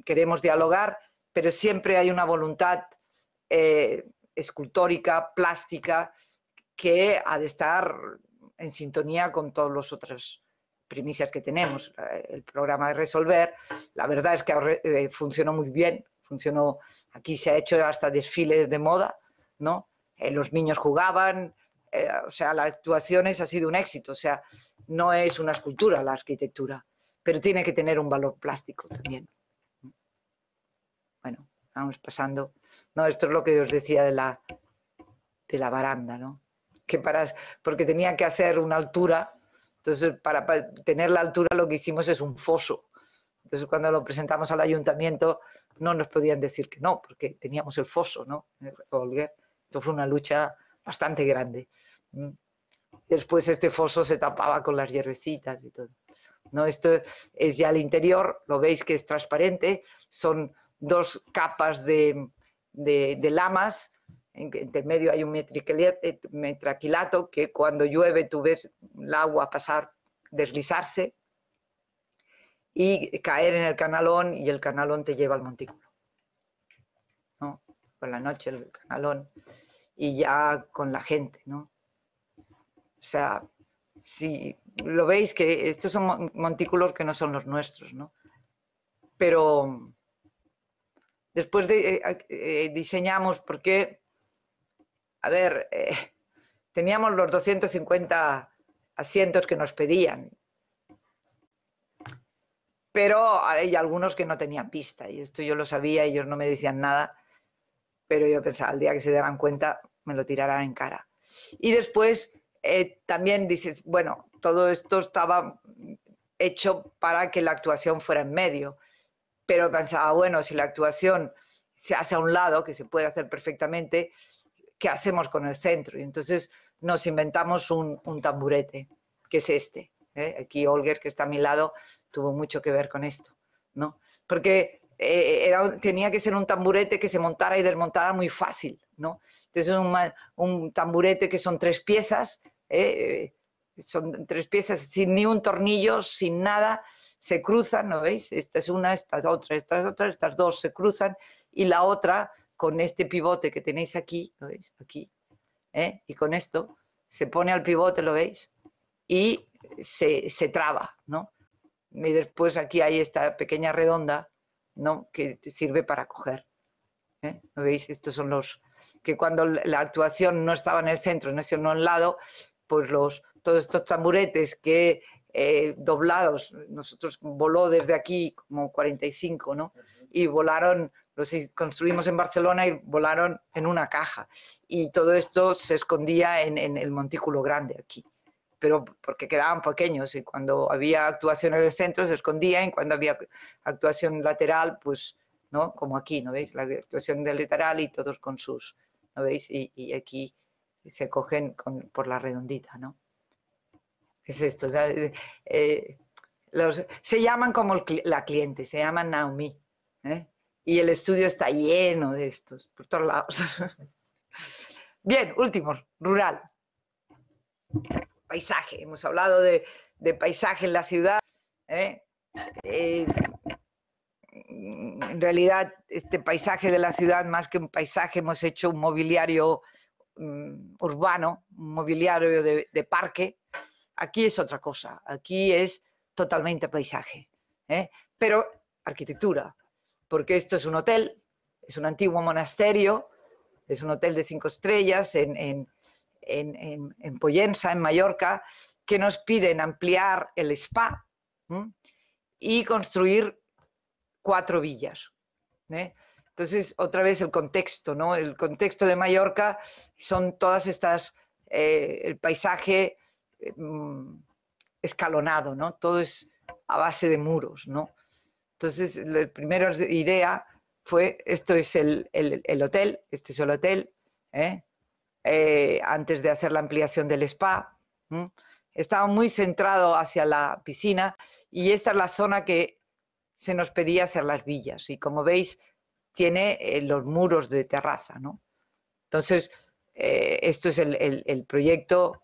queremos dialogar, pero siempre hay una voluntad escultórica, plástica, que ha de estar en sintonía con todas las otras premisas que tenemos. El programa de resolver, la verdad es que funcionó muy bien, funcionó, aquí se ha hecho hasta desfiles de moda, ¿no? Los niños jugaban, o sea, las actuaciones ha sido un éxito, o sea, no es una escultura la arquitectura, pero tiene que tener un valor plástico también. Bueno, vamos pasando. No, esto es lo que os decía de la baranda, ¿no? Que porque tenía que hacer una altura, entonces para tener la altura lo que hicimos es un foso. Entonces cuando lo presentamos al ayuntamiento no nos podían decir que no, porque teníamos el foso, ¿no? Esto fue una lucha bastante grande. Después este foso se tapaba con las hierbecitas y todo. ¿No? Esto es ya el interior, lo veis que es transparente, son 2 capas de lamas, entre medio hay un metraquilato que cuando llueve tú ves el agua pasar, deslizarse y caer en el canalón, y el canalón te lleva al montículo, ¿no? Por la noche el canalón y ya con la gente, ¿no? O sea, si lo veis que estos son montículos que no son los nuestros, ¿no? Pero después diseñamos porque, a ver, teníamos los 250 asientos que nos pedían, pero hay algunos que no tenían pista, y esto yo lo sabía, ellos no me decían nada, pero yo pensaba, al día que se dieran cuenta, me lo tirarán en cara. Y después también dices, bueno, todo esto estaba hecho para que la actuación fuera en medio, pero pensaba, bueno, si la actuación se hace a un lado, que se puede hacer perfectamente, ¿qué hacemos con el centro? Y entonces nos inventamos un tamburete, que es este. Aquí Olger, que está a mi lado, tuvo mucho que ver con esto, ¿no? Porque tenía que ser un tamburete que se montara y desmontara muy fácil, ¿no? Entonces un tamburete que son 3 piezas, son 3 piezas sin ni un tornillo, sin nada, se cruzan, ¿no veis? Esta es una, esta otra, estas 2 se cruzan, y la otra con este pivote que tenéis aquí, ¿lo veis? Aquí, y con esto se pone al pivote, ¿lo veis? Y se traba, ¿no? Y después aquí hay esta pequeña redonda, ¿no? Que te sirve para coger. ¿Lo veis? Estos son los que cuando la actuación no estaba en el centro, no en un lado, pues todos estos tamburetes que doblados, nosotros voló desde aquí como 45, ¿no? Y volaron, los construimos en Barcelona y volaron en una caja. Y todo esto se escondía en el montículo grande aquí, pero porque quedaban pequeños, y cuando había actuación en el centro se escondían, y cuando había actuación lateral, pues, ¿no? Como aquí, ¿no veis? La actuación del lateral y todos con sus, ¿no veis? Y aquí se cogen por la redondita, ¿no? Es esto, o sea, se llaman como la cliente, se llaman Naomi, y el estudio está lleno de estos, por todos lados. Bien, último, rural. Paisaje, hemos hablado de paisaje en la ciudad. En realidad, este paisaje de la ciudad, más que un paisaje, hemos hecho un mobiliario urbano, un mobiliario de parque. Aquí es otra cosa, aquí es totalmente paisaje, pero arquitectura, porque esto es un hotel, es un antiguo monasterio, es un hotel de 5 estrellas en Pollença, en Mallorca, que nos piden ampliar el spa y construir 4 villas. Entonces, otra vez el contexto, ¿no? El contexto de Mallorca son todas estas, el paisaje escalonado, ¿no? Todo es a base de muros, ¿no? Entonces, la primera idea fue, esto es el hotel, este es el hotel, antes de hacer la ampliación del spa. Estaba muy centrado hacia la piscina, y esta es la zona que se nos pedía hacer las villas, y como veis tiene los muros de terraza, ¿no? Entonces esto es el proyecto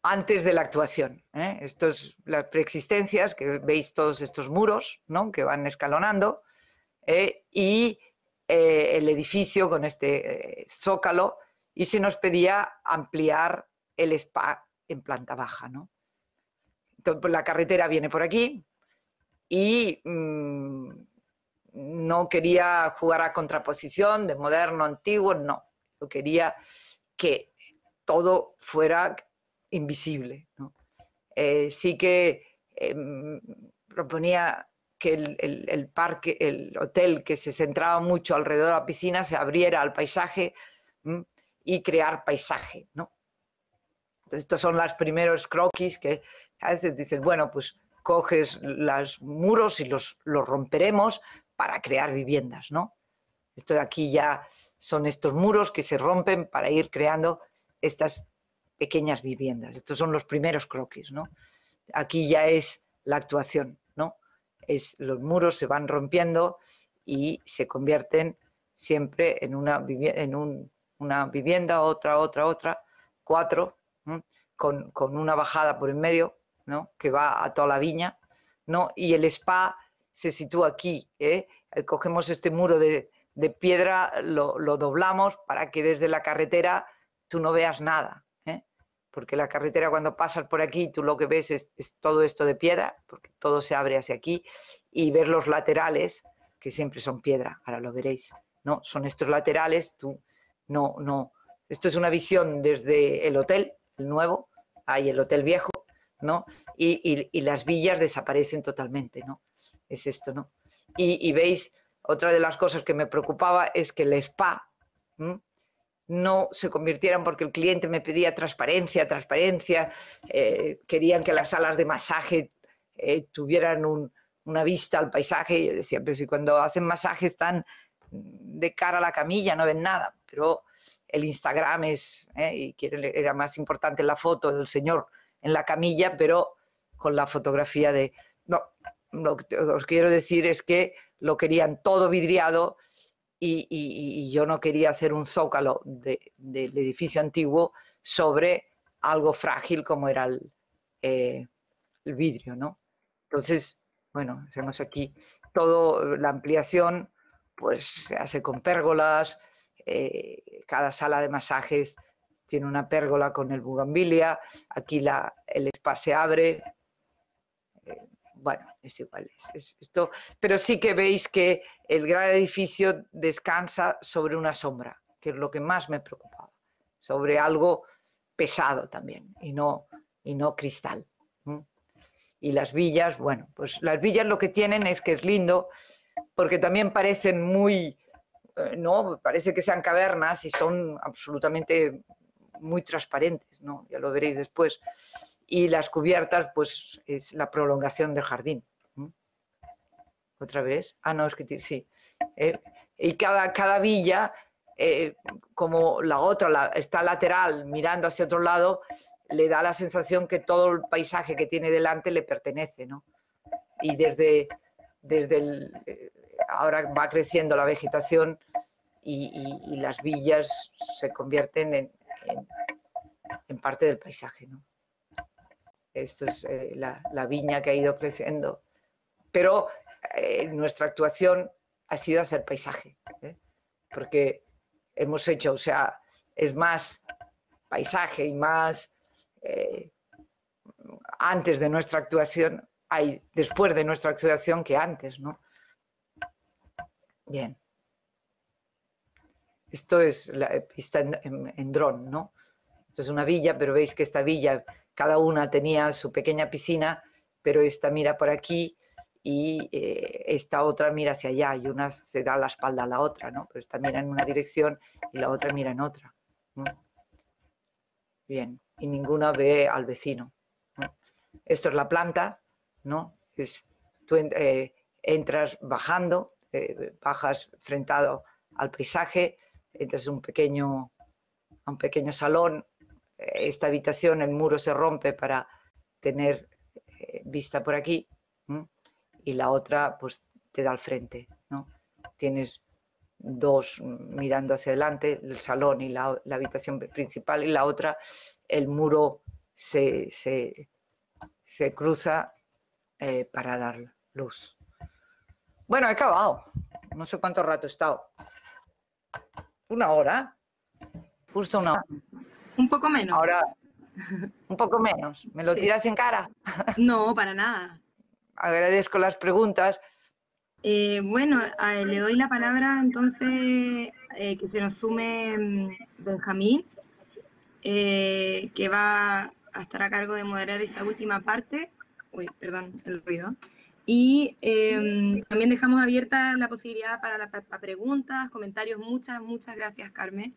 antes de la actuación. Esto es las preexistencias, que veis todos estos muros, ¿no?, que van escalonando, y el edificio con este zócalo, y se nos pedía ampliar el spa en planta baja, ¿no? Entonces, pues, la carretera viene por aquí y no quería jugar a contraposición de moderno, antiguo, no. Yo quería que todo fuera invisible, ¿no? Sí que proponía que el parque, el hotel, que se centraba mucho alrededor de la piscina, se abriera al paisaje y crear paisaje, ¿no? Entonces, estos son los primeros croquis que a veces dices, bueno, pues coges los muros y los romperemos para crear viviendas, ¿no? Esto de aquí ya son estos muros que se rompen para ir creando estas pequeñas viviendas. Estos son los primeros croquis, ¿no? Aquí ya es la actuación, ¿no? Los muros se van rompiendo y se convierten siempre en una vivienda, otra, 4, con una bajada por en medio, ¿no?, que va a toda la viña, ¿no? Y el spa se sitúa aquí, cogemos este muro de piedra, lo doblamos para que desde la carretera tú no veas nada, porque la carretera, cuando pasas por aquí, tú lo que ves es todo esto de piedra, porque todo se abre hacia aquí, y ver los laterales, que siempre son piedra, ahora lo veréis, ¿no? Son estos laterales, tú no. Esto es una visión desde el hotel, el nuevo, hay el hotel viejo, ¿no? Y las villas desaparecen totalmente, ¿no? Es esto, ¿no? Y veis, otra de las cosas que me preocupaba es que el spa no se convirtieran, porque el cliente me pedía transparencia, querían que las salas de masaje tuvieran una vista al paisaje. Y yo decía, pero si cuando hacen masaje están de cara a la camilla, no ven nada, pero el Instagram y era más importante la foto del señor en la camilla, pero con la fotografía de... No, lo que os quiero decir es que lo querían todo vidriado, y yo no quería hacer un zócalo del edificio antiguo sobre algo frágil como era el vidrio, ¿no? Entonces, bueno, hacemos aquí toda la ampliación, pues se hace con pérgolas, cada sala de masajes tiene una pérgola con el bugambilia, aquí el spa se abre, bueno, es igual, esto, pero sí que veis que el gran edificio descansa sobre una sombra, que es lo que más me preocupaba, sobre algo pesado también, y no cristal. Y las villas, bueno, pues las villas lo que tienen es que es lindo, porque también parecen muy, ¿no? Parece que sean cavernas y son absolutamente muy transparentes, ¿no? Ya lo veréis después. Y las cubiertas, pues es la prolongación del jardín. ¿Otra vez? Ah, no, es que sí. Y cada villa, como la otra está lateral, mirando hacia otro lado, le da la sensación que todo el paisaje que tiene delante le pertenece, ¿no? Y desde ahora va creciendo la vegetación y las villas se convierten en parte del paisaje, ¿no? Esto es la viña que ha ido creciendo, pero nuestra actuación ha sido hacer paisaje, porque hemos hecho, o sea, es más paisaje y más antes de nuestra actuación, hay después de nuestra actuación que antes, ¿no? Bien. Esto es la pista en dron, ¿no? Esto es una villa, pero veis que esta villa, cada una tenía su pequeña piscina, pero esta mira por aquí y esta otra mira hacia allá, y una se da la espalda a la otra, ¿no? Pero esta mira en una dirección y la otra mira en otra, ¿no? Bien, y ninguna ve al vecino, ¿no? Esto es la planta, ¿no? Tú entras bajando, bajas frentado al paisaje, entras a un pequeño salón. Esta habitación, el muro se rompe para tener vista por aquí, y la otra pues te da al frente, ¿no? Tienes dos mirando hacia adelante, el salón y la habitación principal, y la otra, el muro se cruza para dar luz. Bueno, he acabado. No sé cuánto rato he estado. 1 hora. Justo 1 hora. Un poco menos. Ahora, un poco menos. ¿Me lo tiras en cara? No, para nada. Agradezco las preguntas. Bueno, le doy la palabra entonces que se nos sume Benjamín, que va a estar a cargo de moderar esta última parte. Uy, perdón, el ruido. Y también dejamos abierta la posibilidad para preguntas, comentarios. Muchas gracias, Carmen.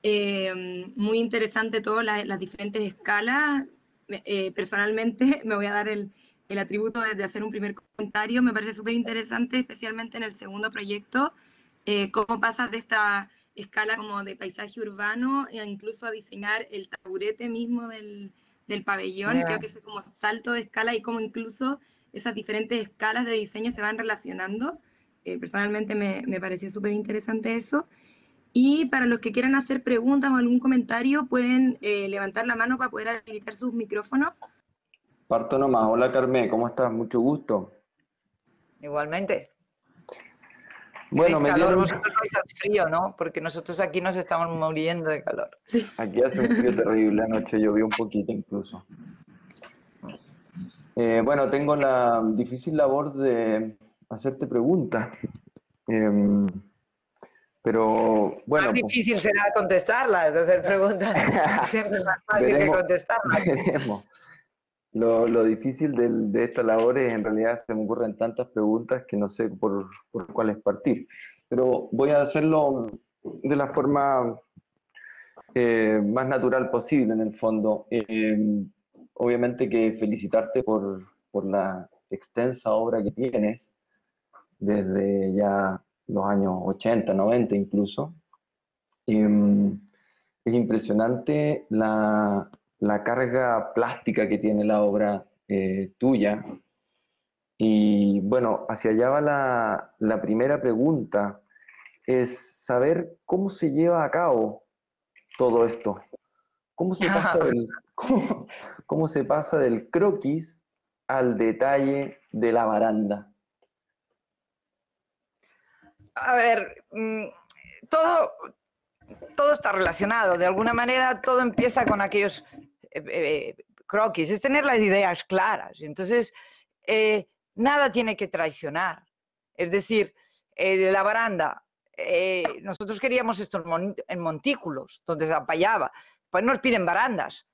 Muy interesante todas las diferentes escalas. Personalmente me voy a dar el atributo de hacer un primer comentario. Me parece súper interesante, especialmente en el segundo proyecto, cómo pasas de esta escala como de paisaje urbano e incluso a diseñar el taburete mismo del pabellón. Creo que es como salto de escala y cómo incluso esas diferentes escalas de diseño se van relacionando. Personalmente me pareció súper interesante eso. Y para los que quieran hacer preguntas o algún comentario, pueden levantar la mano para poder habilitar sus micrófonos. Parto nomás. Hola Carmen, ¿cómo estás? Mucho gusto. Igualmente. Bueno, me calor, dieron... vosotros vais al frío, ¿no? Porque nosotros aquí nos estamos muriendo de calor. Sí. Aquí hace un frío terrible, anoche llovió un poquito incluso. Bueno, tengo la difícil labor de hacerte preguntas. Pero bueno... Más difícil será contestarlas, hacer preguntas. Siempre es más fácil que contestarlas. Veremos. Lo difícil de esta labor es, en realidad, se me ocurren tantas preguntas que no sé por cuáles partir. Pero voy a hacerlo de la forma más natural posible, en el fondo. Obviamente que felicitarte por la extensa obra que tienes, desde ya los años 80, 90 incluso. Es impresionante la carga plástica que tiene la obra tuya. Y bueno, hacia allá va la primera pregunta, es saber cómo se lleva a cabo todo esto. ¿Cómo se pasa del croquis al detalle de la baranda? A ver, todo está relacionado. De alguna manera, todo empieza con aquellos croquis. Es tener las ideas claras. Entonces, nada tiene que traicionar. Es decir, la baranda, nosotros queríamos esto en montículos, donde se apallaba. Pues nos piden barandas.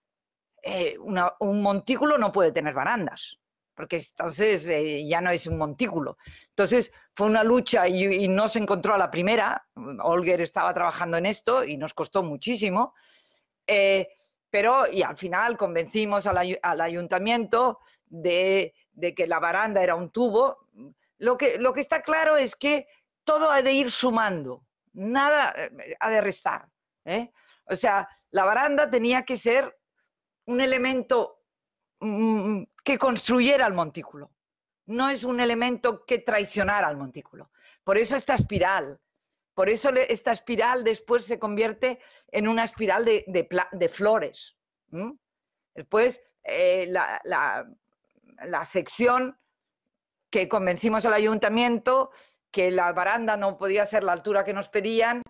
Un montículo no puede tener barandas, porque entonces ya no es un montículo. Entonces fue una lucha y no se encontró a la primera. Olger estaba trabajando en esto y nos costó muchísimo, pero y al final convencimos al ayuntamiento de que la baranda era un tubo. Lo que está claro es que todo ha de ir sumando, nada ha de restar, ¿eh? O sea, la baranda tenía que ser un elemento que construyera el montículo. No es un elemento que traicionara al montículo. Por eso esta espiral. Por eso esta espiral después se convierte en una espiral de flores. Después, la sección que convencimos al ayuntamiento que la baranda no podía ser la altura que nos pedían,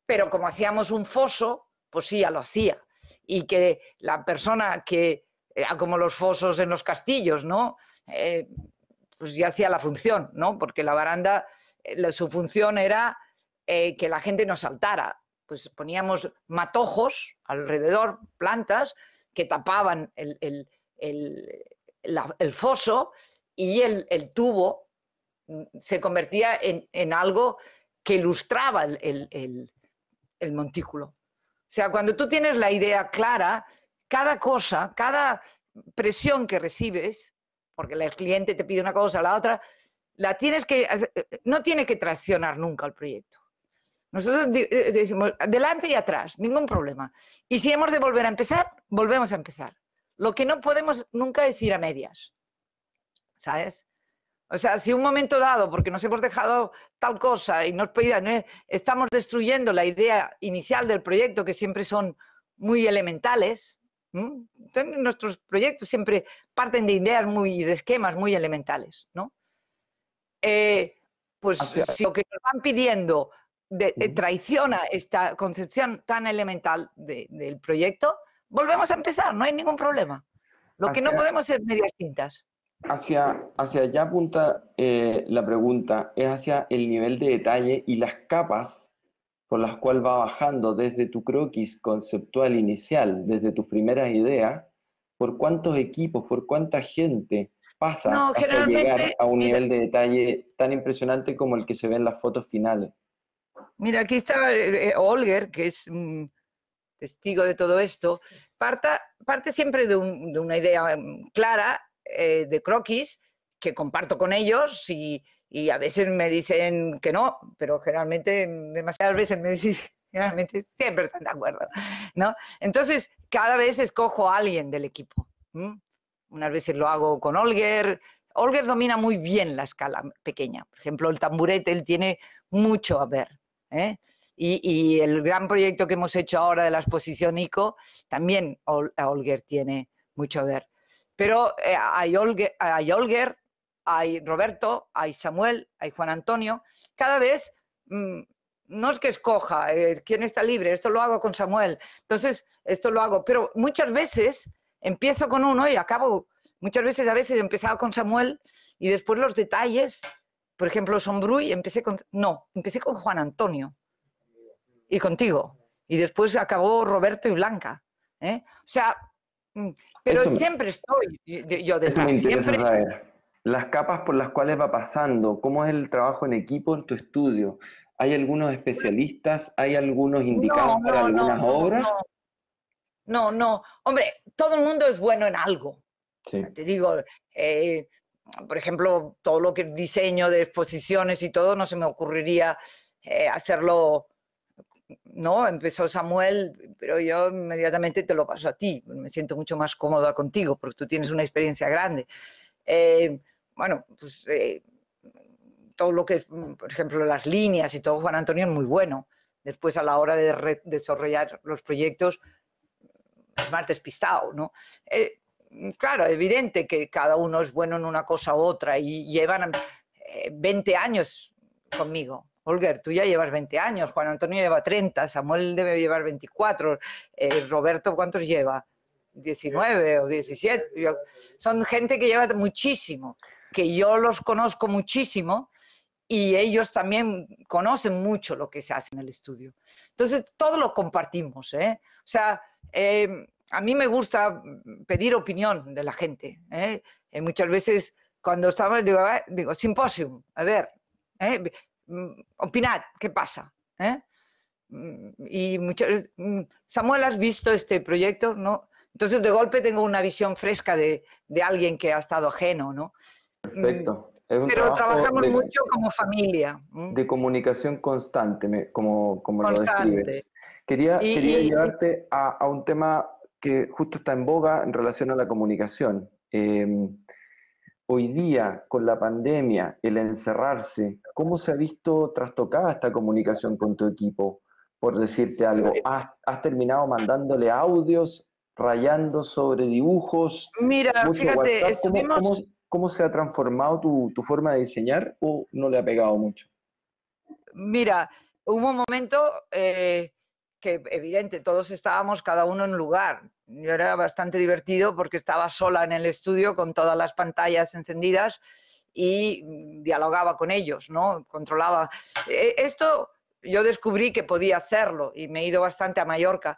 pero como hacíamos un foso, pues sí, ya lo hacía. Y que la persona que, como los fosos en los castillos, ¿no? Pues ya hacía la función, ¿no? Porque la baranda, su función era que la gente no saltara. Pues poníamos matojos alrededor, plantas, que tapaban el foso, y el tubo se convertía en algo que ilustraba el montículo. O sea, cuando tú tienes la idea clara, cada cosa, cada presión que recibes, porque el cliente te pide una cosa o la otra, no tiene que traicionar nunca el proyecto. Nosotros decimos adelante y atrás, ningún problema. Y si hemos de volver a empezar, volvemos a empezar. Lo que no podemos nunca es ir a medias, ¿sabes? O sea, si un momento dado, porque nos hemos dejado tal cosa y nos pedían, estamos destruyendo la idea inicial del proyecto, que siempre son muy elementales. Nuestros proyectos siempre parten de ideas de esquemas muy elementales, ¿no? Pues si lo que nos van pidiendo traiciona esta concepción tan elemental del proyecto, volvemos a empezar, no hay ningún problema. Lo que no podemos es medias tintas. Hacia allá apunta la pregunta, es hacia el nivel de detalle y las capas por las cuales va bajando desde tu croquis conceptual inicial, desde tus primeras ideas, por cuántos equipos, por cuánta gente pasa hasta llegar a un nivel de detalle tan impresionante como el que se ve en las fotos finales. Mira, aquí está Holger, que es testigo de todo esto, parte siempre de una idea clara, de croquis, que comparto con ellos y a veces me dicen que no, pero generalmente, demasiadas veces me dicen, generalmente siempre están de acuerdo, ¿no? Entonces, cada vez escojo a alguien del equipo. Unas veces lo hago con Holger. Holger domina muy bien la escala pequeña. Por ejemplo, el tamburete, él tiene mucho a ver, ¿eh? Y el gran proyecto que hemos hecho ahora de la exposición ICO, también Holger tiene mucho a ver. Pero hay Holger, hay Roberto, hay Samuel, hay Juan Antonio. Cada vez, no es que escoja quién está libre, esto lo hago con Samuel, entonces esto lo hago. Pero muchas veces empiezo con uno y acabo, muchas veces a veces he empezado con Samuel y después los detalles, por ejemplo, Sombruy, empecé con Juan Antonio. Y contigo. Y después acabó Roberto y Blanca. O sea, pero eso, siempre estoy yo detrás. Eso me interesa siempre... saber. Las capas por las cuales va pasando, cómo es el trabajo en equipo en tu estudio. ¿Hay algunos especialistas? ¿Hay algunos indicados para algunas obras? No. Hombre, todo el mundo es bueno en algo. Sí. Te digo, por ejemplo, todo lo que es diseño de exposiciones y todo, no se me ocurriría hacerlo... No, empezó Samuel, pero yo inmediatamente te lo paso a ti. Me siento mucho más cómoda contigo porque tú tienes una experiencia grande. Bueno, pues todo lo que, por ejemplo, las líneas y todo, Juan Antonio es muy bueno. Después, a la hora de desarrollar los proyectos, es más despistado, ¿no? Claro, evidente que cada uno es bueno en una cosa u otra y llevan 20 años conmigo. Holger, tú ya llevas 20 años, Juan Antonio lleva 30, Samuel debe llevar 24, Roberto, ¿cuántos lleva? 19 o 17. Son gente que lleva muchísimo, que yo los conozco muchísimo y ellos también conocen mucho lo que se hace en el estudio. Entonces, todo lo compartimos, ¿eh? O sea, a mí me gusta pedir opinión de la gente, ¿eh? Muchas veces cuando estamos, digo Symposium, a ver, opinad, ¿qué pasa? Y Samuel, ¿has visto este proyecto? ¿No? Entonces, de golpe tengo una visión fresca de alguien que ha estado ajeno, ¿no? Perfecto. Pero trabajamos mucho como familia. De comunicación constante, como lo describes. Quería llevarte a un tema que justo está en boga en relación a la comunicación. Hoy día, con la pandemia, el encerrarse, ¿cómo se ha visto trastocada esta comunicación con tu equipo? Por decirte algo, ¿has terminado mandándole audios, rayando sobre dibujos? Mira, fíjate, ¿Cómo se ha transformado tu forma de diseñar o no le ha pegado mucho? Mira, hubo un momento que, evidente, todos estábamos cada uno en un lugar. Yo era bastante divertido porque estaba sola en el estudio con todas las pantallas encendidas y dialogaba con ellos, ¿no? Controlaba. Esto yo descubrí que podía hacerlo y me he ido bastante a Mallorca.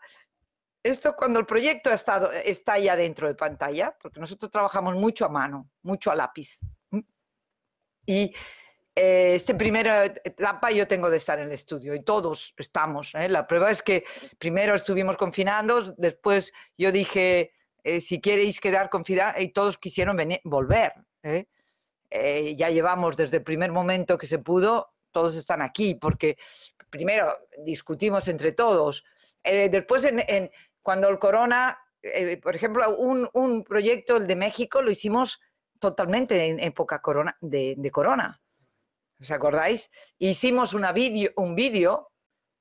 Esto cuando el proyecto está ya dentro de pantalla, porque nosotros trabajamos mucho a mano, mucho a lápiz. Y esta primera etapa yo tengo de estar en el estudio y todos estamos. La prueba es que primero estuvimos confinados, después yo dije, si queréis quedar confinados, y todos quisieron volver. Ya llevamos desde el primer momento que se pudo, todos están aquí, porque primero discutimos entre todos. Después, cuando el corona, por ejemplo, un proyecto, el de México, lo hicimos totalmente en época de corona. ¿Os acordáis? Hicimos un vídeo.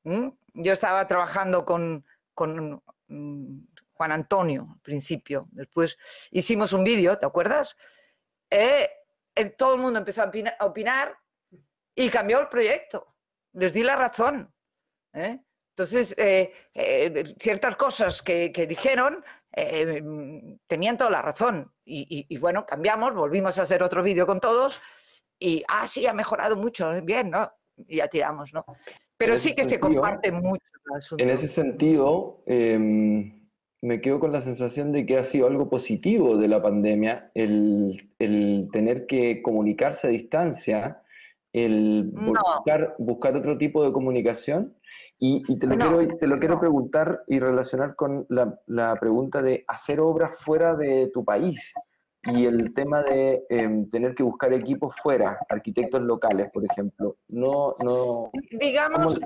Yo estaba trabajando con Juan Antonio al principio. Después hicimos un vídeo, ¿te acuerdas? Todo el mundo empezó a opinar y cambió el proyecto. Les di la razón. Entonces, ciertas cosas que dijeron tenían toda la razón. Y bueno, cambiamos, volvimos a hacer otro vídeo con todos y, sí, ha mejorado mucho, bien, ¿no? Y ya tiramos, ¿no? Pero sí que se comparte mucho el asunto. En ese sentido, me quedo con la sensación de que ha sido algo positivo de la pandemia, el tener que comunicarse a distancia, el buscar otro tipo de comunicación. Y te lo quiero preguntar y relacionar con la pregunta de hacer obras fuera de tu país y el tema de tener que buscar equipos fuera, arquitectos locales, por ejemplo. Digamos,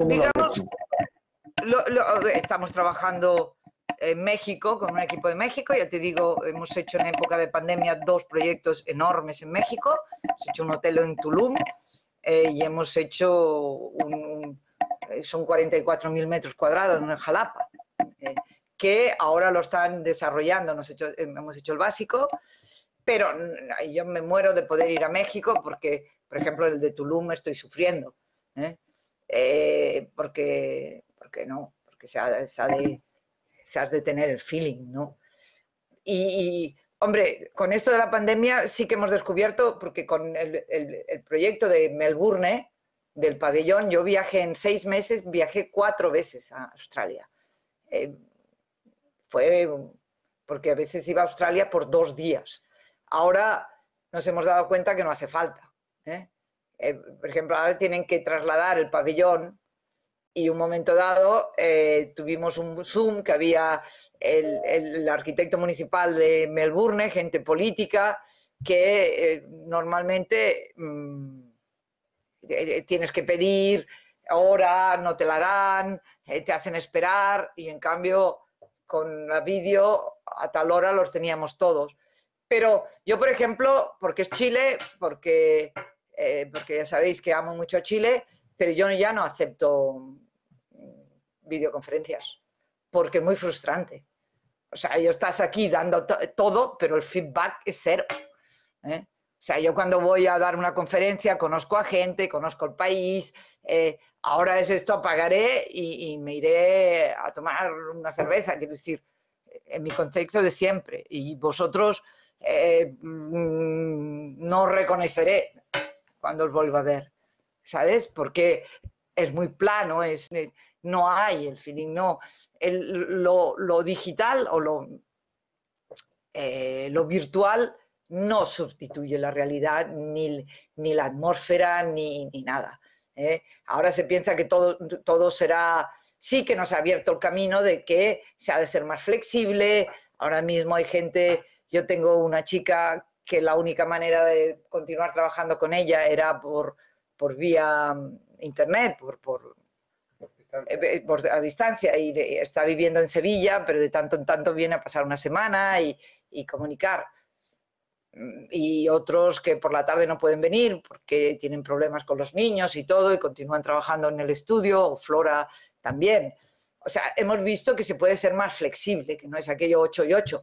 estamos trabajando en México con un equipo de México. Ya te digo, hemos hecho en época de pandemia 2 proyectos enormes en México. Hemos hecho un hotel en Tulum y hemos hecho son 44.000 metros cuadrados en Jalapa, que ahora lo están desarrollando. Hemos hecho el básico, pero yo me muero de poder ir a México porque, por ejemplo, el de Tulum estoy sufriendo, porque se has de tener el feeling, ¿no? Y hombre, con esto de la pandemia sí que hemos descubierto, porque con el proyecto de Melbourne, del pabellón, yo viajé en 6 meses, viajé 4 veces a Australia. Fue porque a veces iba a Australia por 2 días. Ahora nos hemos dado cuenta que no hace falta. Por ejemplo, ahora tienen que trasladar el pabellón y un momento dado tuvimos un Zoom que había el arquitecto municipal de Melbourne, gente política, que normalmente tienes que pedir hora, no te la dan, te hacen esperar, y en cambio con la vídeo a tal hora los teníamos todos. Pero yo, por ejemplo, porque es Chile, porque ya sabéis que amo mucho a Chile, pero yo ya no acepto videoconferencias, porque es muy frustrante. O sea, yo estás aquí dando todo, pero el feedback es 0. O sea, yo cuando voy a dar una conferencia conozco a gente, conozco el país, ahora es esto, apagaré y me iré a tomar una cerveza, quiero decir, en mi contexto de siempre. Y vosotros no reconoceré cuando os vuelva a ver, ¿sabes? Porque es muy plano, no hay el feeling, no. Lo digital o lo virtual no sustituye la realidad, ni la atmósfera, ni nada. Ahora se piensa que todo será... Sí que nos ha abierto el camino de que se ha de ser más flexible. Ahora mismo hay gente... Yo tengo una chica que la única manera de continuar trabajando con ella era por vía internet, a distancia, y está viviendo en Sevilla, pero de tanto en tanto viene a pasar una semana y comunicar. Y otros que por la tarde no pueden venir porque tienen problemas con los niños y todo, y continúan trabajando en el estudio, o Flora también. O sea, hemos visto que se puede ser más flexible, que no es aquello 8 y 8,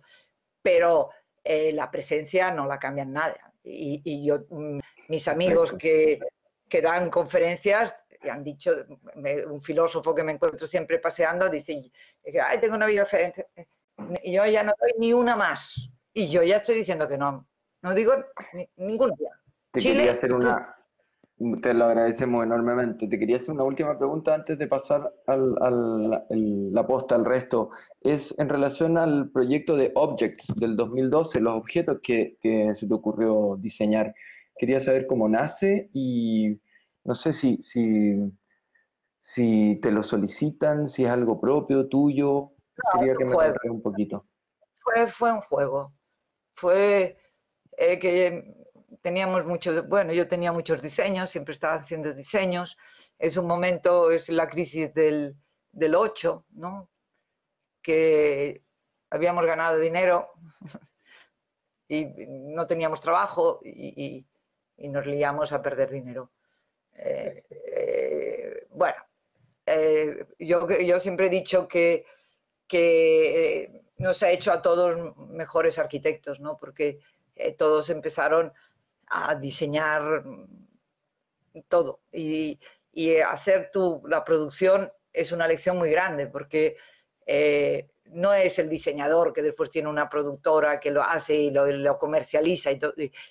pero la presencia no la cambian nada. Y yo, mis amigos que dan conferencias, han dicho, un filósofo que me encuentro siempre paseando, dice, ay, tengo una videoconferencia, y yo ya no doy ni una más. Y yo ya estoy diciendo que no digo ningún día. Te lo agradecemos enormemente. Te quería hacer una última pregunta antes de pasar la posta al resto. Es en relación al proyecto de Objects del 2012, los objetos que se te ocurrió diseñar. Quería saber cómo nace y no sé si te lo solicitan, si es algo propio, tuyo. Quería que me contaras un poquito. Fue un juego. Fue que teníamos muchos, bueno, yo tenía muchos diseños, siempre estaba haciendo diseños. Es un momento, es la crisis del 8, ¿no? Que habíamos ganado dinero y no teníamos trabajo y nos liamos a perder dinero. Bueno, yo siempre he dicho que nos ha hecho a todos mejores arquitectos, ¿no? Porque todos empezaron a diseñar todo y hacer la producción es una lección muy grande porque no es el diseñador que después tiene una productora que lo hace y lo comercializa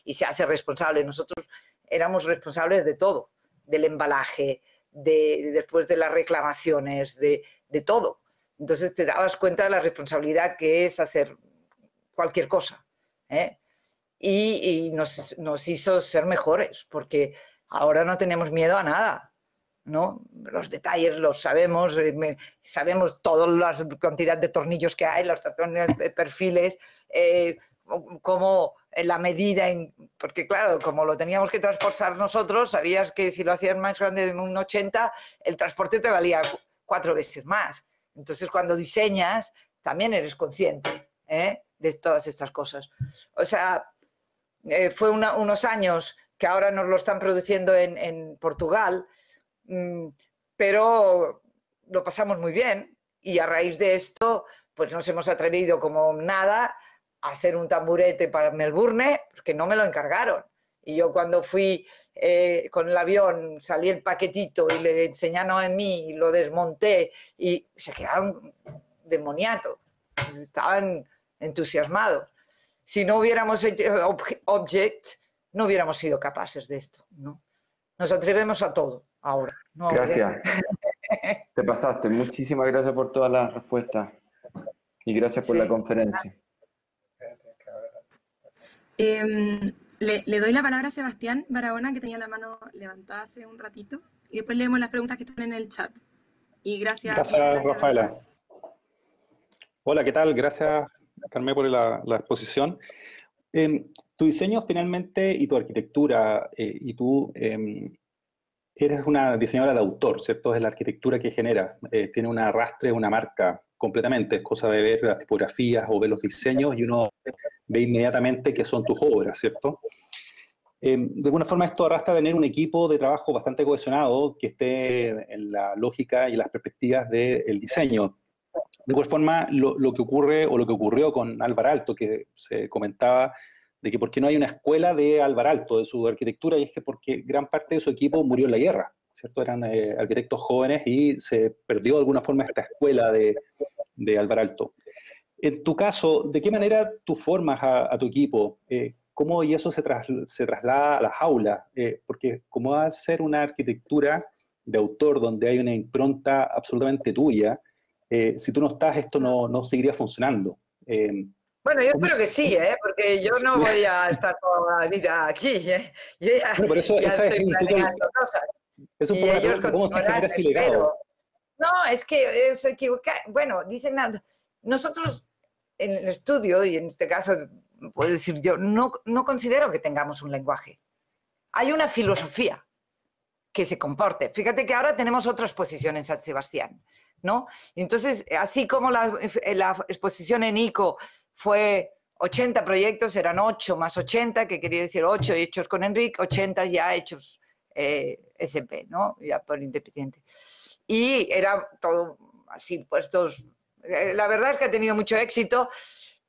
y se hace responsable. Nosotros éramos responsables de todo, del embalaje, después de las reclamaciones, de todo. Entonces te dabas cuenta de la responsabilidad que es hacer cualquier cosa, ¿eh? Y nos hizo ser mejores, porque ahora no tenemos miedo a nada, ¿no? Los detalles los sabemos, sabemos toda la cantidad de tornillos que hay, los de perfiles, como la medida, porque claro, como lo teníamos que transportar nosotros, sabías que si lo hacías más grande de un 80, el transporte te valía 4 veces más. Entonces, cuando diseñas, también eres consciente, de todas estas cosas. O sea, fue unos años que ahora nos lo están produciendo en Portugal, pero lo pasamos muy bien y a raíz de esto, pues nos hemos atrevido como nada a hacer un tamburete para Melbourne, porque no me lo encargaron. Y yo cuando fui con el avión, salí el paquetito y le enseñé a Noemí y lo desmonté y se quedaron demoniatos, estaban entusiasmados. Si no hubiéramos hecho Object, no hubiéramos sido capaces de esto, ¿no? Nos atrevemos a todo ahora. ¿No? Gracias. Te pasaste. Muchísimas gracias por todas las respuestas y gracias por la conferencia. Le doy la palabra a Sebastián Barahona, que tenía la mano levantada hace un ratito, y después leemos las preguntas que están en el chat. Y gracias, Rafaela. Hola, ¿qué tal? Gracias, Carmen, por la exposición. Tu diseño finalmente y tu arquitectura, y tú eres una diseñadora de autor, ¿cierto? Es la arquitectura que genera, tiene un arrastre, una marca completamente, es cosa de ver las tipografías o ver los diseños y uno ve inmediatamente que son tus obras, ¿cierto? De alguna forma esto arrastra a tener un equipo de trabajo bastante cohesionado que esté en la lógica y las perspectivas del diseño. De igual forma, lo que ocurre o lo que ocurrió con Álvar Aalto, que se comentaba de que por qué no hay una escuela de Álvar Aalto, de su arquitectura, y es que porque gran parte de su equipo murió en la guerra, ¿cierto? Eran arquitectos jóvenes y se perdió de alguna forma esta escuela de Álvar Aalto. En tu caso, ¿de qué manera tú formas a tu equipo? ¿Cómo y eso se traslada a las aulas? Porque como va a ser una arquitectura de autor donde hay una impronta absolutamente tuya, si tú no estás, esto no seguiría funcionando. Bueno, yo espero que sí, porque yo no voy a estar toda la vida aquí. Yo ya, bueno, por eso ya esa estoy planeando cosas. Es un poco la pregunta, ¿cómo se genera ese legado? No, es que es equivocar. Bueno, dicen nada. Nosotros en el estudio, y en este caso puedo decir yo, no considero que tengamos un lenguaje. Hay una filosofía que se comporte. Fíjate que ahora tenemos otra exposición en San Sebastián, ¿no? Entonces, así como la exposición en ICO fue 80 proyectos, eran 8 más 80, que quería decir 8 hechos con Enric, 80 ya hechos ECP, ¿no? Ya por independiente. Y era todo así puestos. La verdad es que ha tenido mucho éxito,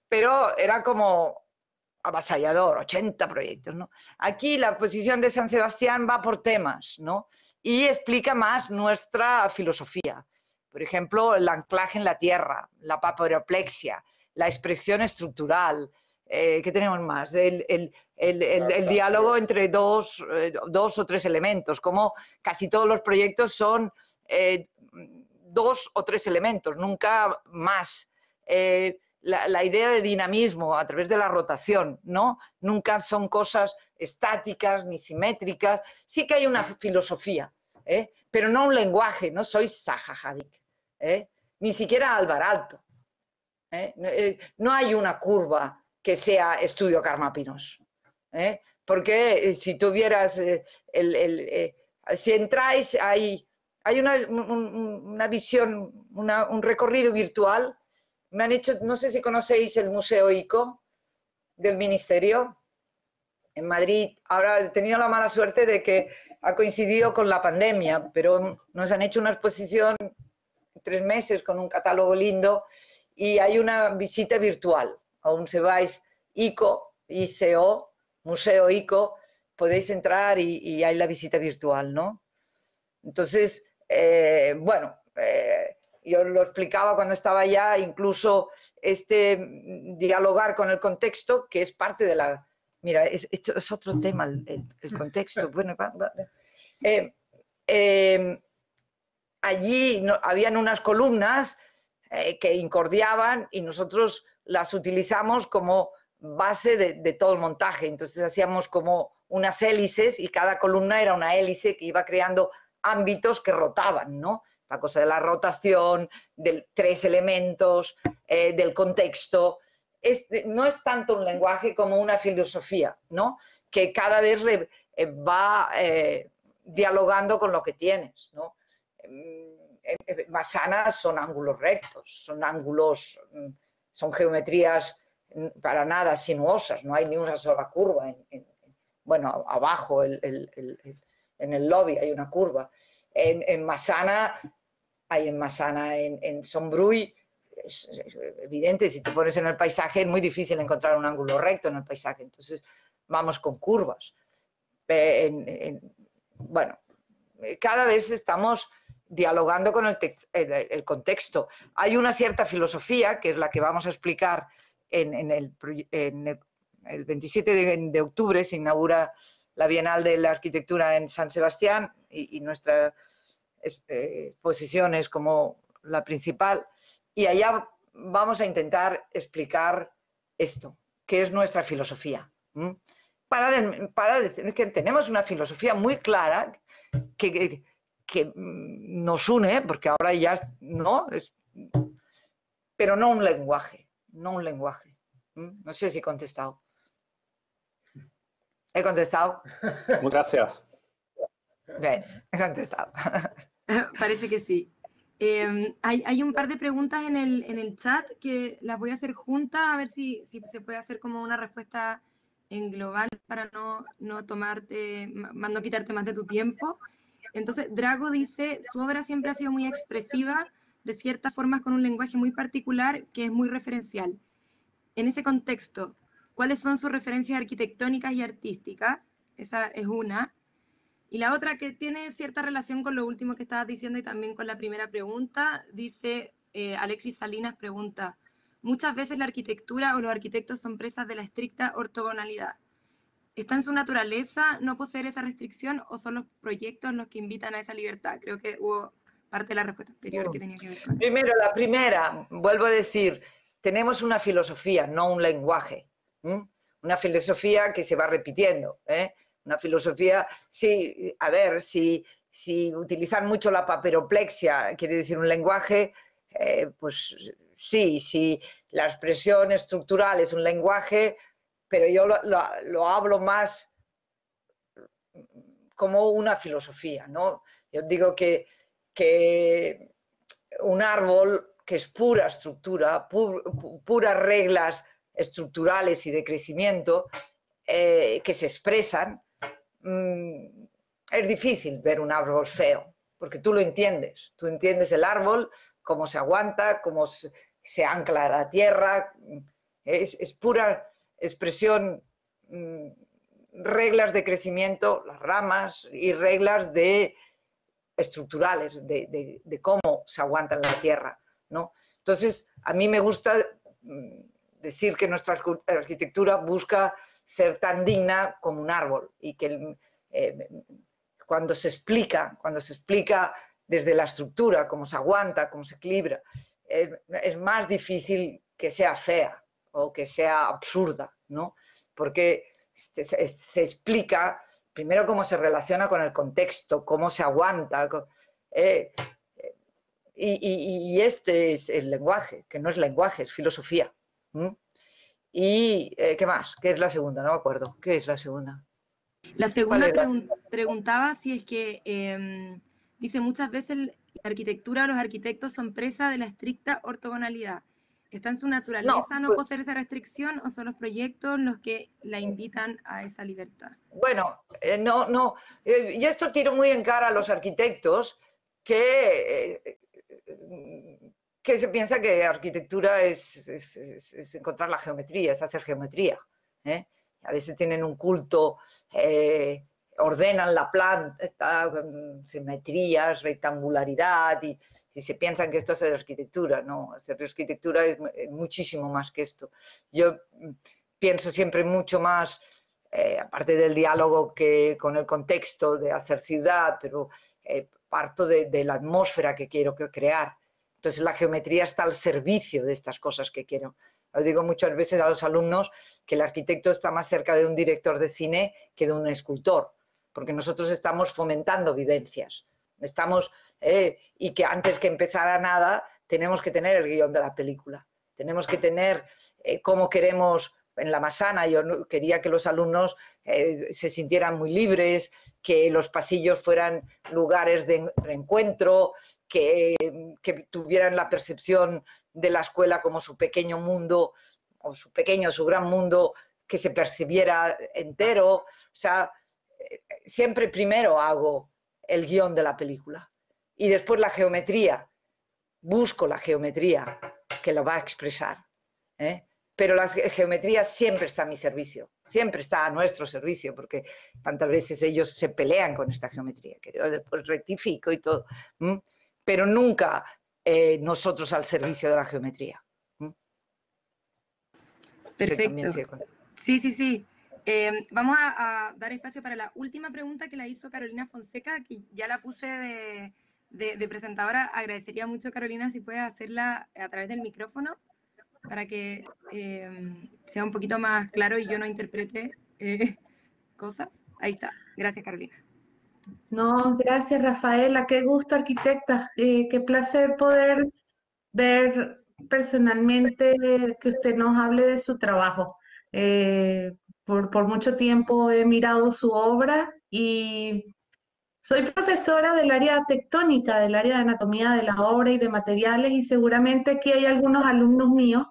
pero era como avasallador, 80 proyectos, ¿no? Aquí la exposición de San Sebastián va por temas, ¿no? Y explica más nuestra filosofía. Por ejemplo, el anclaje en la tierra, la paporoplexia, la expresión estructural. ¿Qué tenemos más? El diálogo entre dos o tres elementos, como casi todos los proyectos son 2 o 3 elementos, nunca más. La idea de dinamismo a través de la rotación, ¿no? Nunca son cosas estáticas ni simétricas. Sí que hay una filosofía, pero no un lenguaje. No soy Zaha Hadid, ni siquiera Álvar Aalto. No hay una curva que sea estudio Karmapinos, porque si tuvieras si entráis hay una visión, un recorrido virtual. Me han hecho, no sé si conocéis el Museo ICO, del ministerio en Madrid. Ahora he tenido la mala suerte de que ha coincidido con la pandemia, pero nos han hecho una exposición 3 meses con un catálogo lindo y hay una visita virtual. Aún se vais ICO, Museo ICO, podéis entrar y hay la visita virtual, ¿no? Entonces, bueno, yo lo explicaba cuando estaba allá, incluso dialogar con el contexto, que es parte de la... Mira, esto es otro tema, el contexto. Bueno, allí habían unas columnas que incordiaban y nosotros las utilizamos como base de todo el montaje. Entonces hacíamos como unas hélices y cada columna era una hélice que iba creando ámbitos que rotaban, ¿no? La cosa de la rotación, de 3 elementos, del contexto. No es tanto un lenguaje como una filosofía, ¿no? Que cada vez va dialogando con lo que tienes, ¿no? Massana son ángulos rectos, son geometrías para nada sinuosas, no hay ni una sola curva. Bueno, abajo en el lobby hay una curva. En Massana, en Sombrui, es evidente, si te pones en el paisaje es muy difícil encontrar un ángulo recto en el paisaje, entonces vamos con curvas. Bueno, cada vez estamos dialogando con el contexto. Hay una cierta filosofía, que es la que vamos a explicar el 27 de octubre, se inaugura la Bienal de la Arquitectura en San Sebastián y nuestra exposición es como la principal. Y allá vamos a intentar explicar esto, que es nuestra filosofía. Para decir que tenemos una filosofía muy clara que nos une, porque ahora ya no, pero no un lenguaje, no un lenguaje. No sé si he contestado. ¿He contestado? Muchas gracias. Bien, he contestado. Parece que sí. Hay un par de preguntas en el chat que las voy a hacer juntas, a ver si se puede hacer como una respuesta en global para no quitarte más de tu tiempo. Entonces, Drago dice, su obra siempre ha sido muy expresiva, de ciertas formas con un lenguaje muy particular que es muy referencial. En ese contexto, ¿cuáles son sus referencias arquitectónicas y artísticas? Esa es una. Y la otra, que tiene cierta relación con lo último que estabas diciendo y también con la primera pregunta, dice Alexis Salinas pregunta, muchas veces la arquitectura o los arquitectos son presas de la estricta ortogonalidad. ¿Está en su naturaleza no poseer esa restricción o son los proyectos los que invitan a esa libertad? Creo que hubo parte de la respuesta anterior que tenía que ver con eso. Primero, la primera, vuelvo a decir, tenemos una filosofía, no un lenguaje. Una filosofía que se va repitiendo, Una filosofía, sí, a ver, si utilizar mucho la paperoplexia quiere decir un lenguaje, pues sí, si la expresión estructural es un lenguaje, pero yo lo hablo más como una filosofía, ¿no? Yo digo que un árbol que es pura estructura, puras reglas estructurales y de crecimiento que se expresan, es difícil ver un árbol feo, porque tú lo entiendes. Tú entiendes el árbol, cómo se aguanta, cómo se ancla a la tierra. Es pura expresión, reglas de crecimiento, las ramas, y reglas estructurales de cómo se aguanta en la tierra, ¿no? Entonces, a mí me gusta decir que nuestra arquitectura busca ser tan digna como un árbol y que cuando se explica desde la estructura, cómo se aguanta, cómo se equilibra, es más difícil que sea fea o que sea absurda, ¿no? Porque se explica primero cómo se relaciona con el contexto, cómo se aguanta, y este es el lenguaje, que no es lenguaje, es filosofía. ¿Y qué más? ¿Qué es la segunda? No me acuerdo. ¿Qué es la segunda? La segunda preguntaba si es que, dice, muchas veces la arquitectura, los arquitectos son presa de la estricta ortogonalidad. ¿Está en su naturaleza no pues, poseer esa restricción o son los proyectos los que la invitan a esa libertad? bueno, no. Y esto tiro muy en cara a los arquitectos que se piensa que arquitectura es encontrar la geometría, es hacer geometría. A veces tienen un culto, ordenan la planta con simetrías, rectangularidad, y se piensan que esto es hacer arquitectura. No, hacer arquitectura es muchísimo más que esto. Yo pienso siempre mucho más, aparte del diálogo con el contexto de hacer ciudad, pero parto de la atmósfera que quiero crear. Entonces la geometría está al servicio de estas cosas que quiero. Os digo muchas veces a los alumnos que el arquitecto está más cerca de un director de cine que de un escultor, porque nosotros estamos fomentando vivencias. Y que antes que empezar a nada tenemos que tener el guión de la película. Tenemos que tener cómo queremos. En la Massana yo quería que los alumnos se sintieran muy libres, que los pasillos fueran lugares de reencuentro, que tuvieran la percepción de la escuela como su pequeño mundo, o su gran mundo, que se percibiera entero. O sea, siempre primero hago el guión de la película y después la geometría. Busco la geometría que lo va a expresar. Pero la geometría siempre está a mi servicio, siempre está a nuestro servicio, porque tantas veces ellos se pelean con esta geometría, que yo después rectifico y todo, pero nunca nosotros al servicio de la geometría. Perfecto. Sí. Vamos a dar espacio para la última pregunta que la hizo Carolina Fonseca, que ya la puse de presentadora. Agradecería mucho, Carolina, si puedes hacerla a través del micrófono, para que sea un poquito más claro y yo no interprete cosas. Ahí está. Gracias, Carolina. No, gracias, Rafaela. Qué gusto, arquitecta. Qué placer poder ver personalmente que usted nos hable de su trabajo. Por mucho tiempo he mirado su obra y soy profesora del área tectónica, del área de anatomía de la obra y de materiales, y seguramente aquí hay algunos alumnos míos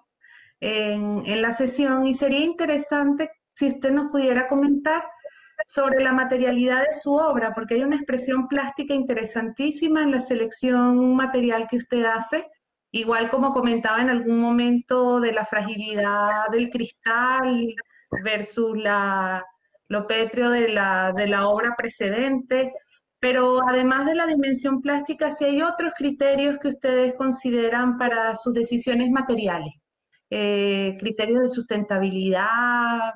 en la sesión, y sería interesante si usted nos pudiera comentar sobre la materialidad de su obra, porque hay una expresión plástica interesantísima en la selección material que usted hace, igual como comentaba en algún momento de la fragilidad del cristal versus lo pétreo de la obra precedente. Pero además de la dimensión plástica, si hay otros criterios que ustedes consideran para sus decisiones materiales, criterios de sustentabilidad,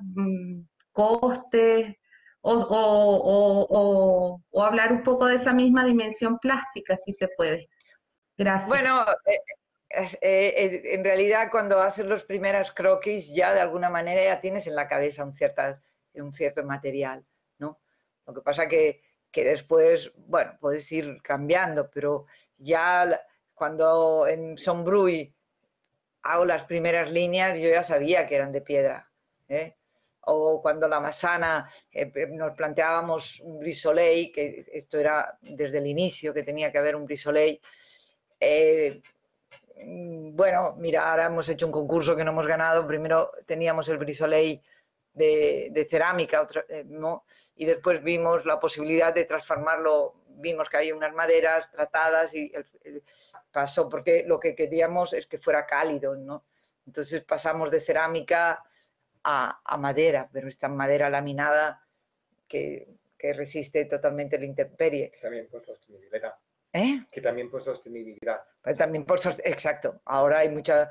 costes, o hablar un poco de esa misma dimensión plástica, si se puede. Gracias. Bueno, en realidad cuando haces los primeros croquis ya de alguna manera ya tienes en la cabeza un cierto material, ¿no? Lo que pasa que después, bueno, puedes ir cambiando, pero ya cuando en Sombrui hago las primeras líneas yo ya sabía que eran de piedra, O cuando la Massana nos planteábamos un brise-soleil, que esto era desde el inicio que tenía que haber un brise-soleil. Bueno, mira, ahora hemos hecho un concurso que no hemos ganado. Primero teníamos el brise-soleil de cerámica, ¿no? Y después vimos la posibilidad de transformarlo. Vimos que hay unas maderas tratadas y pasó, porque lo que queríamos es que fuera cálido, ¿no? Entonces pasamos de cerámica a madera, pero esta madera laminada que resiste totalmente la intemperie. También por sostenibilidad. Que también por sostenibilidad. También exacto. Ahora hay mucha,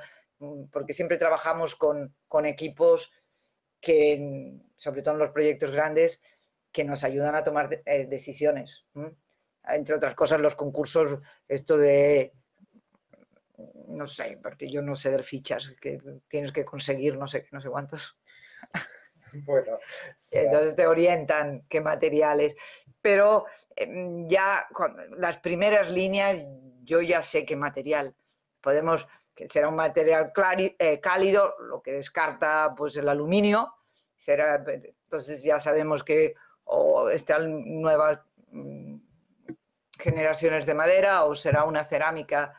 porque siempre trabajamos con equipos que, sobre todo en los proyectos grandes, que nos ayudan a tomar decisiones. Entre otras cosas, los concursos, esto de, no sé, porque yo no sé de fichas, que tienes que conseguir no sé cuántos. Bueno, entonces te orientan qué materiales, pero ya con las primeras líneas yo ya sé qué material. Que será un material cálido, lo que descarta pues el aluminio, entonces ya sabemos que están nuevas generaciones de madera, o será una cerámica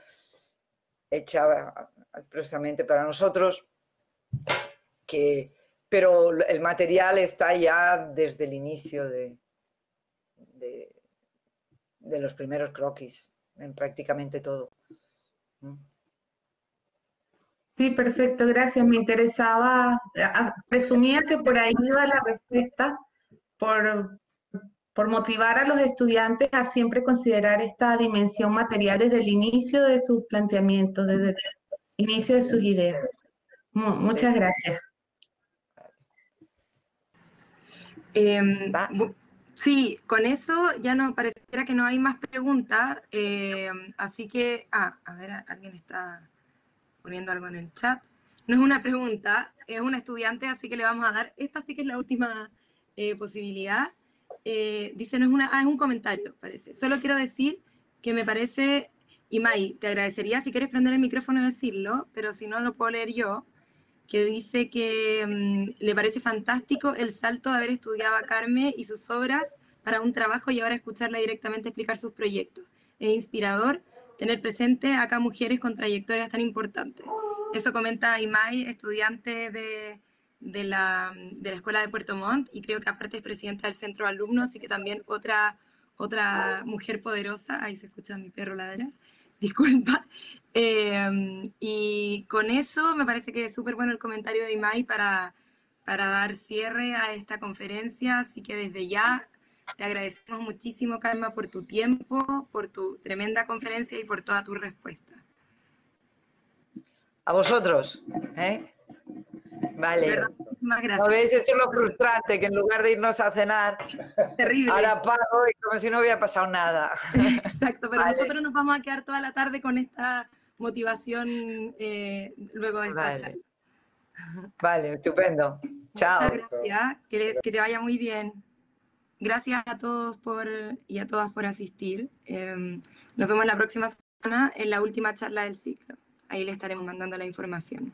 hecha expresamente para nosotros, pero el material está ya desde el inicio de los primeros croquis, en prácticamente todo. Sí, perfecto, gracias. Me interesaba, presumía que por ahí iba la respuesta, por motivar a los estudiantes a siempre considerar esta dimensión material desde el inicio de sus planteamientos, desde el inicio de sus ideas. Muchas gracias. Sí, con eso ya no pareciera que no hay más preguntas, así que, a ver, alguien está poniendo algo en el chat. No es una pregunta, es un estudiante, así que le vamos a dar, esta sí que es la última posibilidad. Dice, no es una, es un comentario, parece. Solo quiero decir que me parece, Imai, te agradecería si quieres prender el micrófono y decirlo, pero si no lo puedo leer yo, que dice que le parece fantástico el salto de haber estudiado a Carmen y sus obras para un trabajo y ahora escucharla directamente explicar sus proyectos. Es inspirador tener presente acá mujeres con trayectorias tan importantes. Eso comenta Imai, estudiante de la Escuela de Puerto Montt, y creo que aparte es presidenta del centro de alumnos, y que también otra mujer poderosa, ahí se escucha mi perro ladrar, disculpa. Y con eso me parece que es súper bueno el comentario de Imai para dar cierre a esta conferencia, así que desde ya te agradecemos muchísimo, Karma, por tu tiempo, por tu tremenda conferencia y por toda tu respuesta. A vosotros, ¿eh? Vale. De verdad, muchísimas gracias. ¿No veis? Esto es lo frustrante, que en lugar de irnos a cenar, terrible, ahora pago y como si no hubiera pasado nada. Exacto, pero vale. Nosotros nos vamos a quedar toda la tarde con esta motivación luego de esta charla. Vale, estupendo. Chao. Muchas gracias, que te vaya muy bien. Gracias a todos y a todas por asistir. Nos vemos la próxima semana en la última charla del ciclo. Ahí le estaremos mandando la información.